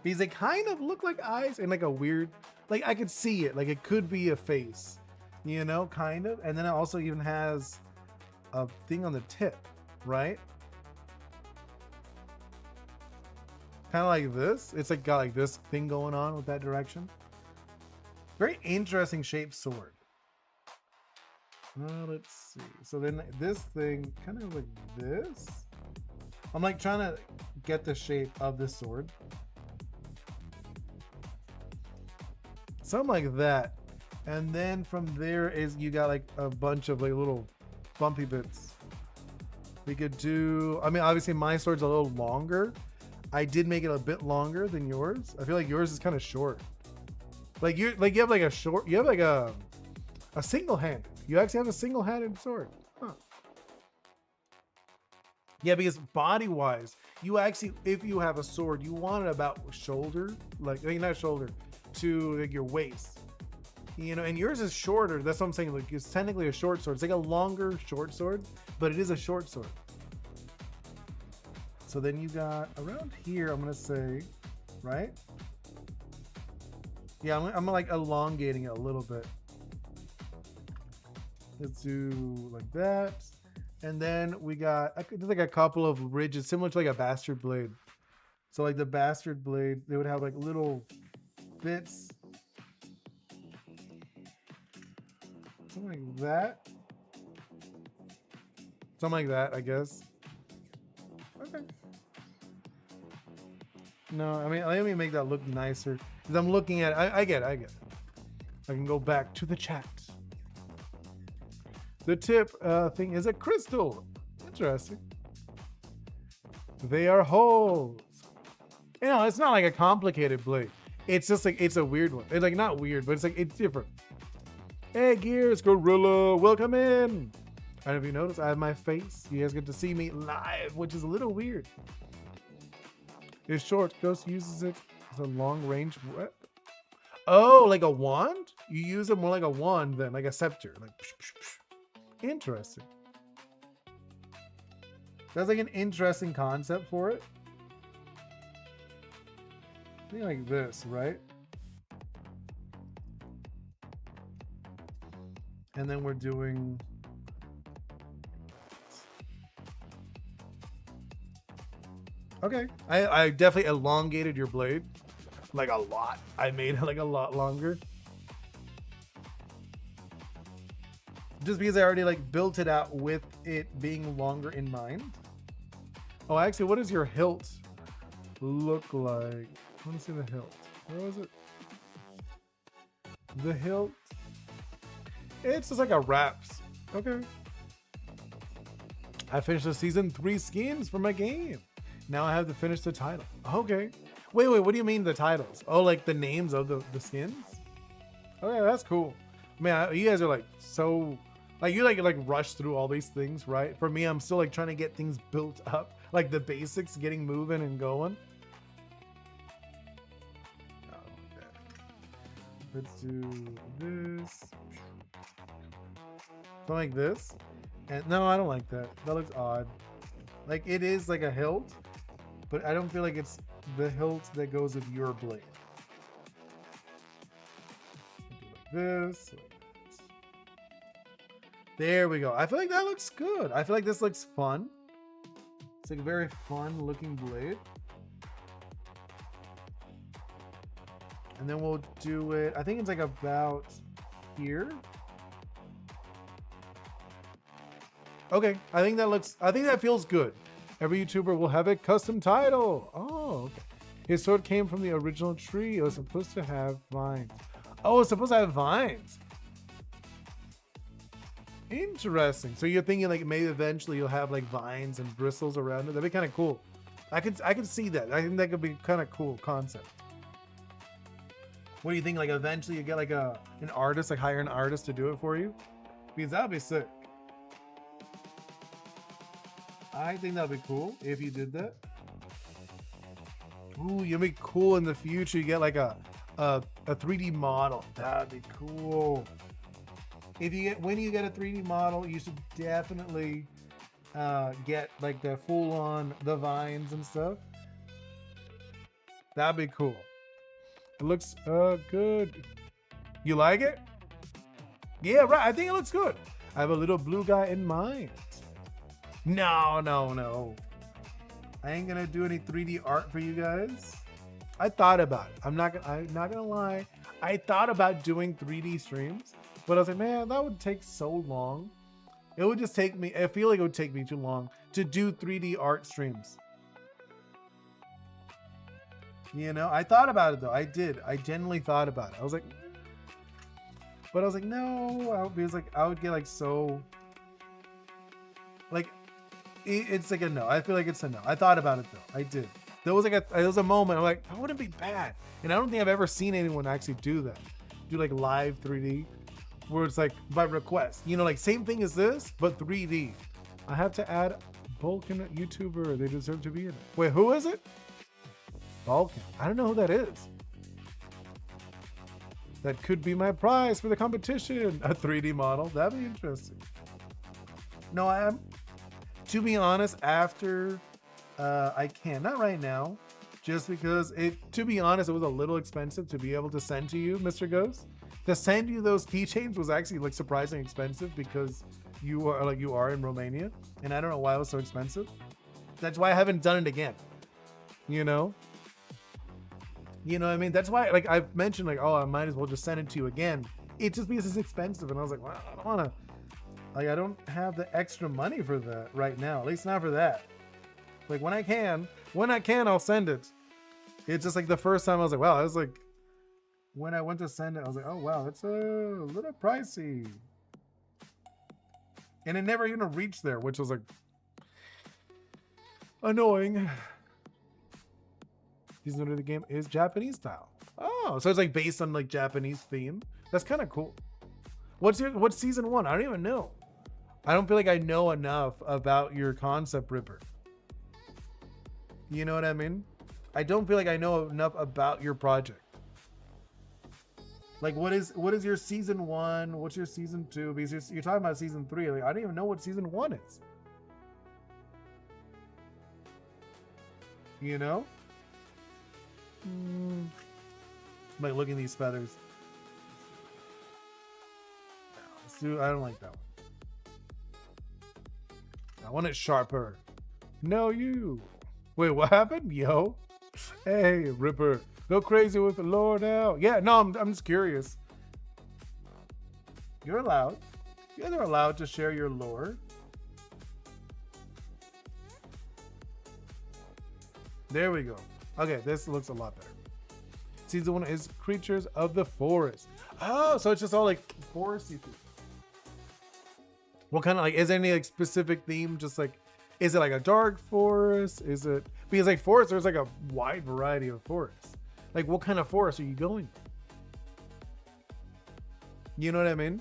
Because they kind of look like eyes and a weird, I could see it. It could be a face. You know, kind of. And then it also even has a thing on the tip, right? Kind of like this. It's got this thing going on with that direction. Very interesting shaped sword. Let's see. So then this thing kind of like this. I'm trying to get the shape of this sword. Something like that. And then from there is you got a bunch of little bumpy bits. We could do, obviously my sword's a little longer. I did make it a bit longer than yours. I feel like yours is kind of short. You have a short, you have a single-handed. You actually have a single-handed sword. Huh. Yeah, because body-wise, you actually, if you have a sword, you want it about shoulder, not shoulder, to your waist. You know, and yours is shorter. That's what I'm saying. It's technically a short sword. It's a longer short sword, but it is a short sword. So then you got around here, I'm going to say, right? Yeah, I'm elongating it a little bit. Let's do like that. And then we got, there's a couple of ridges, similar to a bastard blade. So the bastard blade, they would have little bits. Something like that. Something like that, I guess. Okay. No, let me make that look nicer. Because I'm looking at, I get it. I can go back to the chat. The tip thing is a crystal. Interesting. They are holes. You know, it's not a complicated blade. It's just it's a weird one. It's not weird, but it's different. Hey, Gears Gorilla, welcome in. I don't know if you noticed, I have my face. You guys get to see me live, which is a little weird. It's short. Ghost uses it as a long-range weapon. Oh, like a wand? You use it more like a wand than a scepter. Interesting. That's an interesting concept for it. Something like this, right? And then we're doing... Okay. I definitely elongated your blade. A lot. I made it a lot longer. Just because I already built it out with it being longer in mind. Oh, actually, what does your hilt look like? I want to see the hilt. Where was it? The hilt. It's just like a wraps. Okay. I finished the season 3 skins for my game. Now I have to finish the title. Okay. Wait, what do you mean the titles? Oh, like the names of the skins? Okay, that's cool. Man, you guys are like so like you like rush through all these things, right? For me, I'm still like trying to get things built up, like the basics, getting moving and going. Let's do this. Something like this. And no, I don't like that. That looks odd. Like it is like a hilt, but I don't feel like it's the hilt that goes with your blade. Like this. There we go. I feel like that looks good. I feel like this looks fun. It's like a very fun looking blade. And then we'll do it, I think it's like about here. Okay, I think that feels good. Every YouTuber will have a custom title. Oh, okay. His sword came from the original tree. It was supposed to have vines. Oh, it's supposed to have vines. Interesting. So you're thinking like maybe eventually you'll have like vines and bristles around it. That'd be kind of cool. I could see that. I think that could be kind of cool concept. What do you think? Like eventually you get like an artist, like hire an artist to do it for you? Because that'd be sick. I think that'd be cool if you did that. Ooh, you'd be cool in the future. You get like a 3D model. That'd be cool. When you get a 3D model, you should definitely get like the full on the vines and stuff. That'd be cool. It looks good. You like it? Yeah, right. I think it looks good. I have a little blue guy in mind. No. I ain't gonna do any 3D art for you guys. I thought about it. I'm not gonna lie. I thought about doing 3D streams, but I was like, man, that would take so long. It would just take me. I feel like it would take me too long to do 3D art streams. You know, I thought about it though. I did. I genuinely thought about it. I was like, but I was like, no. Because like I would get like so. Like, it's like a no. I feel like it's a no. I thought about it though. I did. There was a moment. I'm like, that wouldn't be bad. And I don't think I've ever seen anyone actually do that. Do like live 3D, where it's like by request. You know, like same thing as this, but 3D. I have to add Vulcan YouTuber. They deserve to be in it. Wait, who is it? Vulcan. I don't know who that is. That could be my prize for the competition. A 3D model. That'd be interesting. No, I am. To be honest, after I can, not right now, just because to be honest, it was a little expensive to be able to send to you, Mr. Ghost. To send you those keychains was actually like surprisingly expensive because you are in Romania, and I don't know why it was so expensive. That's why I haven't done it again. You know what I mean? That's why like I've mentioned like, oh, I might as well just send it to you again. It just because it's expensive, and I was like, well, I don't want to. Like, I don't have the extra money for that right now. At least not for that. Like, when I can, I'll send it. It's just like the first time I was like, wow, I was like, when I went to send it, I was like, oh, wow, it's a little pricey. And it never even reached there, which was like annoying. Season 1 of the game is Japanese style. Oh, so it's like based on like Japanese theme. That's kind of cool. What's season 1? I don't even know. I don't feel like I know enough about your concept, Ripper. You know what I mean? I don't feel like I know enough about your project. Like, what is your season 1? What's your season 2? Because you're talking about season 3. Like, I don't even know what season 1 is. You know? I'm like looking at these feathers. I don't like that one. I want it sharper. No, you. Wait, what happened? Yo. Hey, Ripper. Go crazy with the lore now. Yeah, no, I'm just curious. You're allowed. You guys are allowed to share your lore. There we go. Okay, this looks a lot better. Season 1 is Creatures of the Forest. Oh, so it's just all like foresty. What kind of like, is there any like specific theme? Just like, is it like a dark forest? Is it, because like forest, there's like a wide variety of forests. Like what kind of forest are you going? You know what I mean?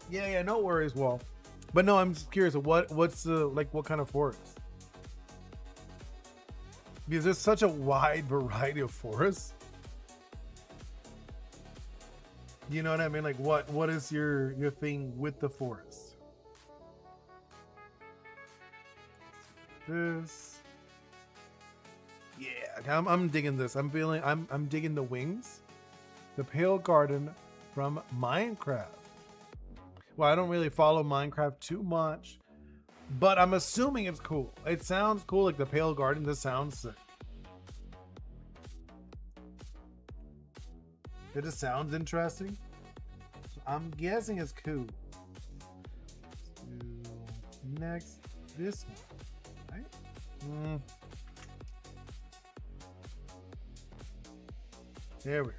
Yeah, no worries, Wall. But no, I'm just curious. What's the like? What kind of forest? Because there's such a wide variety of forests. You know what I mean? Like, what is your thing with the forest? This. Yeah, I'm digging this. I'm digging the wings. The Pale Garden from Minecraft. Well, I don't really follow Minecraft too much, but I'm assuming it's cool. It sounds cool, like the Pale Garden. This sounds sick. It just sounds interesting. So I'm guessing it's cool. Next, this one, right? There we go.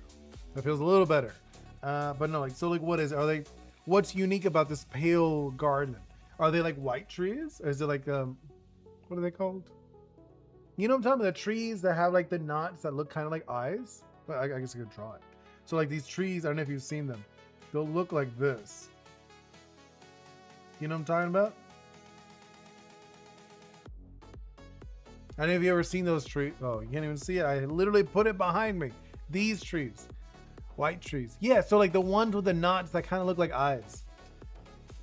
That feels a little better. But no, like, so like, what's unique about this Pale Garden? Are they like white trees? Or is it like, what are they called? You know what I'm talking about? The trees that have like the knots that look kind of like eyes? But I guess I could draw it. So like these trees, I don't know if you've seen them. They'll look like this. You know what I'm talking about? I don't know if you ever seen those trees. Oh, you can't even see it. I literally put it behind me. These trees. White trees. Yeah, so like the ones with the knots that kind of look like eyes.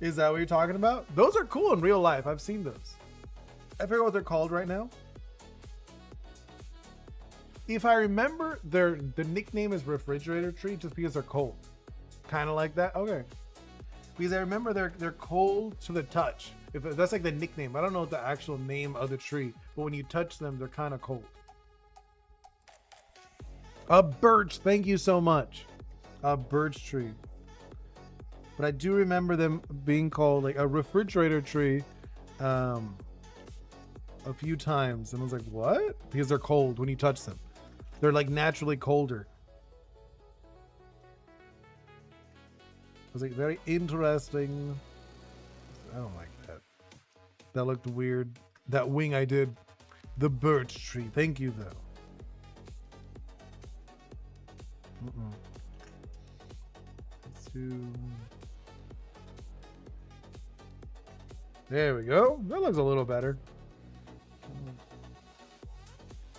Is that what you're talking about? Those are cool in real life. I've seen those. I forget what they're called right now. If I remember, the nickname is refrigerator tree just because they're cold. Kind of like that. Okay. Because I remember they're cold to the touch. If that's like the nickname. I don't know the actual name of the tree, but when you touch them, they're kind of cold. A birch. Thank you so much. A birch tree. But I do remember them being called like a refrigerator tree a few times. And I was like, what? Because they're cold when you touch them. They're like naturally colder. It was like very interesting. I don't like that. That looked weird. That wing I did. The birch tree. Thank you though. There we go. That looks a little better.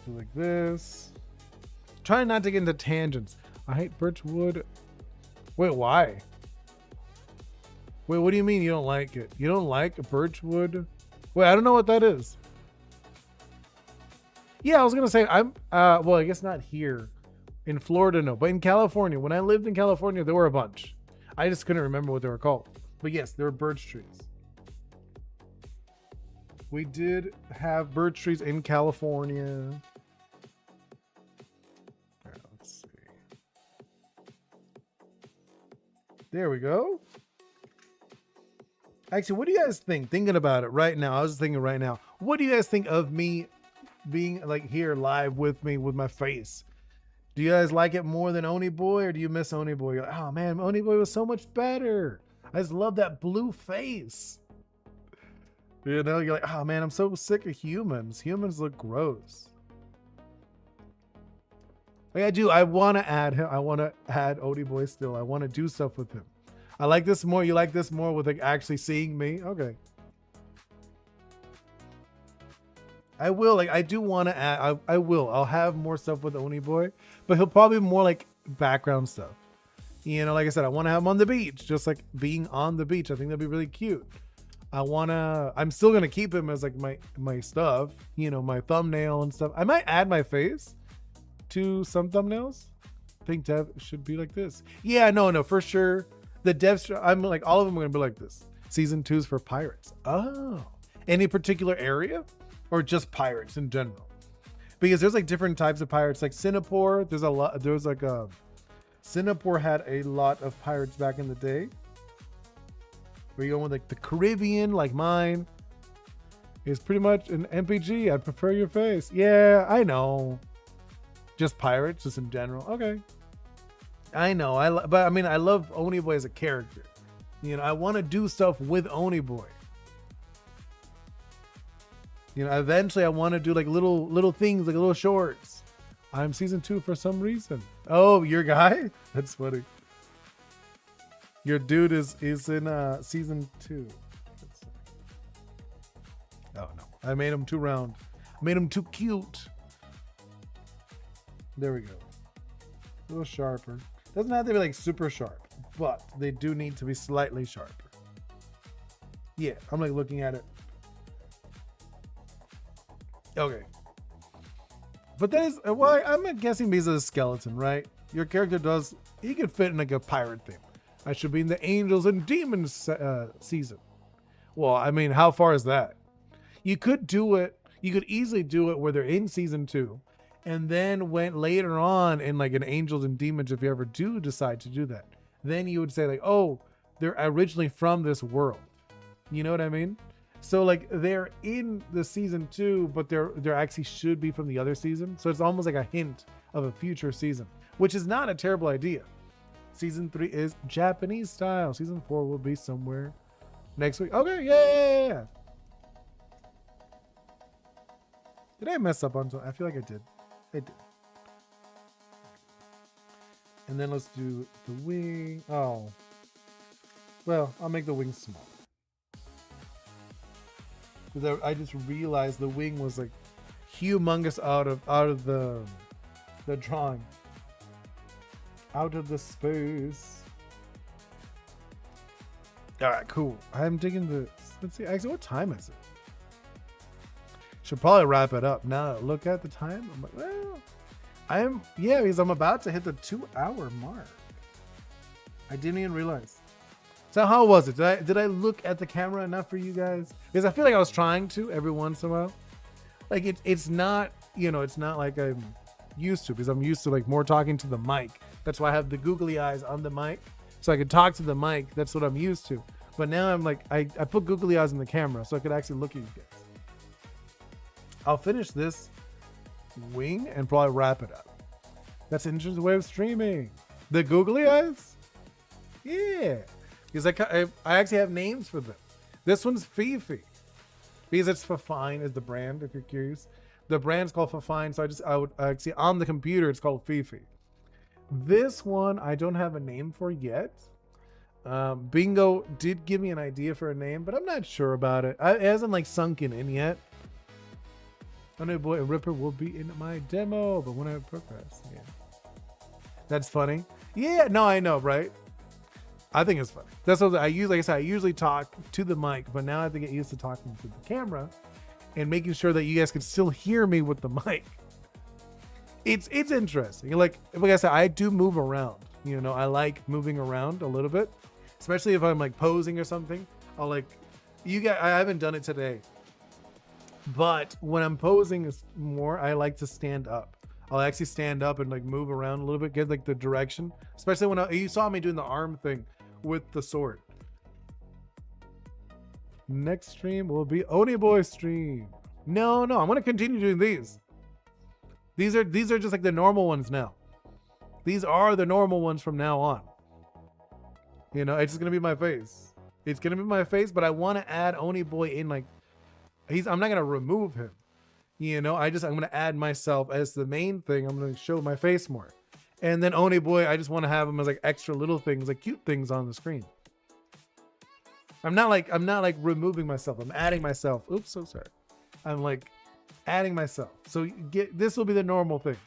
Do like this. Trying not to get into tangents. I hate birch wood. Wait, why? Wait, what do you mean you don't like it? You don't like birch wood? Wait, I don't know what that is. Yeah, I was gonna say well, I guess not here. In Florida, no. But in California, when I lived in California, there were a bunch. I just couldn't remember what they were called. But yes, there were birch trees. We did have birch trees in California. Right, let's see. There we go. Actually, what do you guys think? Thinking about it right now. I was thinking right now. What do you guys think of me being like here live with me with my face? Do you guys like it more than Oni Boi, or do you miss Oni Boi? You're like, oh man, Oni Boi was so much better. I just love that blue face. You know, you're like, oh man, I'm so sick of humans. Humans look gross. Like I do, I want to add him. I want to add Oni Boi still. I want to do stuff with him. I like this more. You like this more with like actually seeing me? Okay. I will, like, I do want to add, I will. I'll have more stuff with Oni Boi, but he'll probably be more like background stuff. You know, like I said, I want to have him on the beach, just like being on the beach. I think that'd be really cute. I'm still going to keep him as like my stuff, you know, my thumbnail and stuff. I might add my face to some thumbnails. I think Dev should be like this. Yeah, no, for sure. The devs, I'm like, all of them are going to be like this. Season 2's for pirates. Oh, any particular area? Or just pirates in general? Because there's like different types of pirates. Like Singapore, Singapore had a lot of pirates back in the day. Where you going with like the Caribbean, like mine. It's pretty much an MPG. I'd prefer your face. Yeah, I know. Just pirates, just in general. Okay. I know. But I mean, I love Oni Boi as a character. You know, I want to do stuff with Oni Boi. You know, eventually I want to do like little things, like little shorts. I'm season 2 for some reason. Oh, your guy? That's funny. Your dude is in season 2. Oh no, I made him too round. I made him too cute. There we go. A little sharper. Doesn't have to be like super sharp, but they do need to be slightly sharper. Yeah, I'm like looking at it. Okay. But that is, well, I'm guessing because of the skeleton, right? Your character he could fit in like a pirate theme. I should be in the Angels and Demons season. Well, I mean, how far is that? You could do it. You could easily do it where they're in season 2 and then went later on in like an Angels and Demons. If you ever do decide to do that, then you would say like, oh, they're originally from this world. You know what I mean? So like they're in the season 2, but they're actually should be from the other season. So it's almost like a hint of a future season, which is not a terrible idea. Season 3 is Japanese style. Season 4 will be somewhere next week. Okay, yeah. Did I mess up on something? I feel like I did. I did. And then let's do the wing. Oh. Well, I'll make the wing small. Because I just realized the wing was like humongous out of the drawing. Out of the space. Alright, cool. I'm digging the. Let's see. Actually, what time is it? Should probably wrap it up. Now look at the time. I'm like, well, because I'm about to hit the 2-hour mark. I didn't even realize. So how was it? Did I look at the camera enough for you guys? Because I feel like I was trying to every once in a while. Like it's not, it's not like I'm used to, because I'm used to like more talking to the mic. That's why I have the googly eyes on the mic, so I could talk to the mic. That's what I'm used to. But now I'm like, I put googly eyes in the camera so I could actually look at you guys. I'll finish this wing and probably wrap it up. That's an interesting way of streaming. The googly eyes? Yeah. Because I actually have names for them. This one's Fifi. Because it's Fafine is the brand, if you're curious. The brand's called Fafine, so I would actually, on the computer, it's called Fifi. This one, I don't have a name for yet. Bingo did give me an idea for a name, but I'm not sure about it. It hasn't like sunken in yet. Oni Boi Ripper will be in my demo, but when I progress, yeah. That's funny. Yeah, no, I know, right? I think it's funny. That's what I usually talk to the mic, but now I have to get used to talking to the camera and making sure that you guys can still hear me with the mic. It's interesting. Like I said, I do move around. I like moving around a little bit, especially if I'm like posing or something. I'll like, I haven't done it today. But when I'm posing more, I like to stand up. I'll actually stand up and like move around a little bit, get like the direction. Especially when you saw me doing the arm thing with the sword. Next stream will be Oni Boi stream. No, I'm gonna continue doing these. These are just like the normal ones now. These are the normal ones from now on. It's just gonna be my face. It's gonna be my face, but I want to add Oni Boi in like. I'm not gonna remove him, I'm gonna add myself as the main thing. I'm gonna show my face more, and then Oni Boi, I just want to have him as like extra little things, like cute things on the screen. I'm not like removing myself. I'm adding myself. Oops, so sorry. I'm like adding myself. So this will be the normal thing.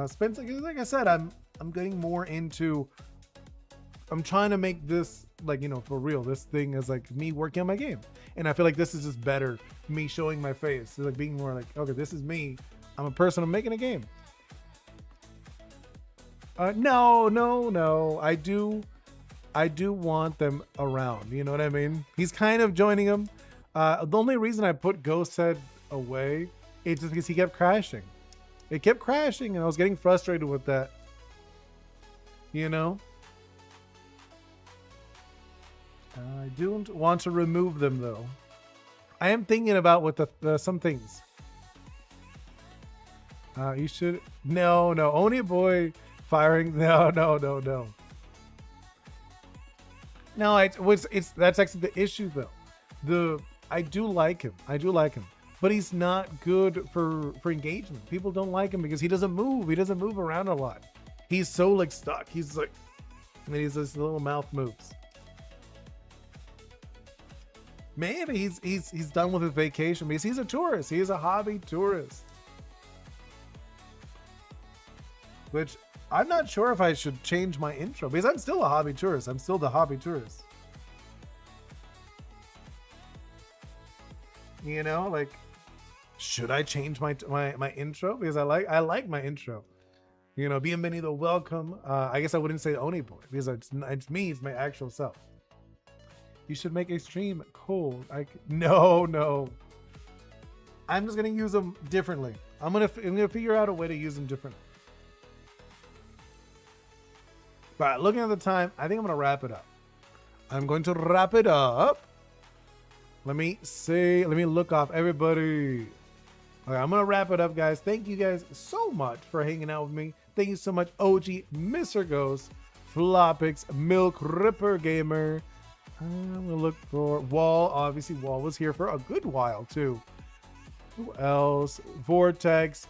Spencer, like I said, I'm getting more into. I'm trying to make this like, for real. This thing is like me working on my game. And I feel like this is just better. Me showing my face. It's like being more like, okay, this is me. I'm a person. I'm making a game. No. I do want them around. You know what I mean? He's kind of joining them. The only reason I put Ghost Head away is just because he kept crashing. It kept crashing and I was getting frustrated with that. I don't want to remove them though. I am thinking about what the some things. You should no Oni Boi firing no. No, it's that's actually the issue though. I do like him. But he's not good for engagement. People don't like him because he doesn't move. He doesn't move around a lot. He's so like stuck. He's like, and he's this little mouth moves. Maybe he's done with his vacation because he's a tourist. He's a hobby tourist. Which I'm not sure if I should change my intro because I'm still a hobby tourist. I'm still the hobby tourist. You know, like, should I change my intro because I like my intro. You know, bienvenido, welcome. I guess I wouldn't say Oni Boi because it's me. It's my actual self. You should make a stream cold. No. I'm just gonna use them differently. I'm gonna figure out a way to use them differently. But looking at the time, I think I'm gonna wrap it up. I'm going to wrap it up. Let me look off everybody. Okay, I'm gonna wrap it up, guys. Thank you guys so much for hanging out with me. Thank you so much, OG, Mr. Ghost, Flopix, Milk Ripper Gamer. I'm gonna look for Wall. Obviously, Wall was here for a good while too. Who else? Vortex,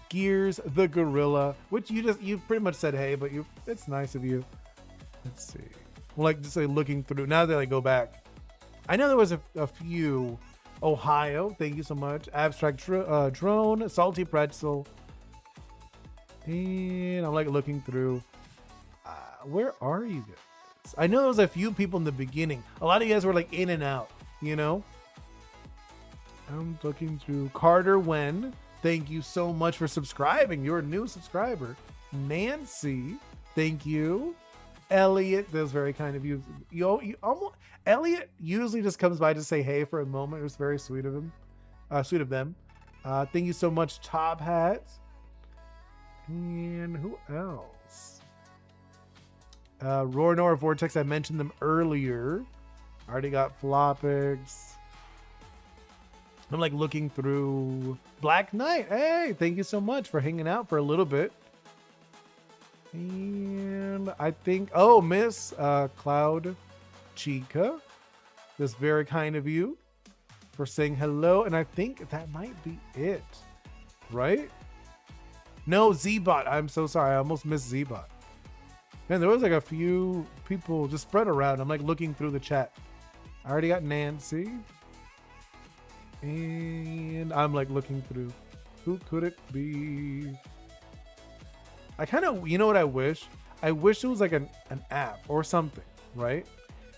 Gears, the Gorilla, which you pretty much said hey, but it's nice of you. Let's see. Well, like just like looking through now that I go back. I know there was a few. Ohio, thank you so much. Abstract Drone, Salty Pretzel. And I'm like looking through. Where are you guys? I know there was a few people in the beginning. A lot of you guys were like in and out, you know? I'm looking through. Carter Wen, thank you so much for subscribing. You're a new subscriber. Nancy, thank you. Elliot, that was very kind of you. You almost Elliot usually just comes by to say hey for a moment. It was very sweet of him. Sweet of them. Thank you so much, Top Hat. And who else? Roar Vortex, I mentioned them earlier. Already got Flopix. I'm like looking through. Black Knight, hey, thank you so much for hanging out for a little bit. And I think, Miss Cloud Chica, that's very kind of you for saying hello. And I think that might be it, right? No, Zbot. I'm so sorry. I almost missed Zbot. Man, there was like a few people just spread around. I'm like looking through the chat. I already got Nancy. And I'm like looking through. Who could it be? I kind of, you know what I wish? I wish it was like an app or something, right?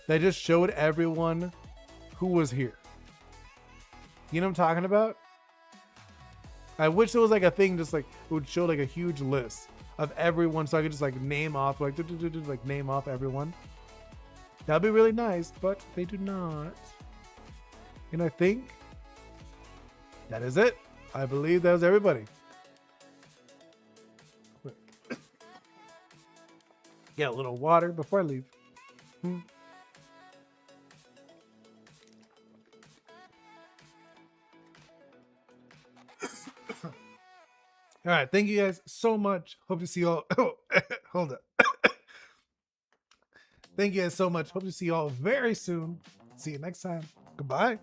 That just showed everyone who was here. You know what I'm talking about? I wish there was like a thing just like, it would show like a huge list of everyone so I could just like name off, like name off everyone. That'd be really nice, but they do not. And I think that is it. I believe that was everybody. Get a little water before I leave. All right. Thank you guys so much. Hope to see you all. Hold up. Thank you guys so much. Hope to see you all very soon. See you next time. Goodbye.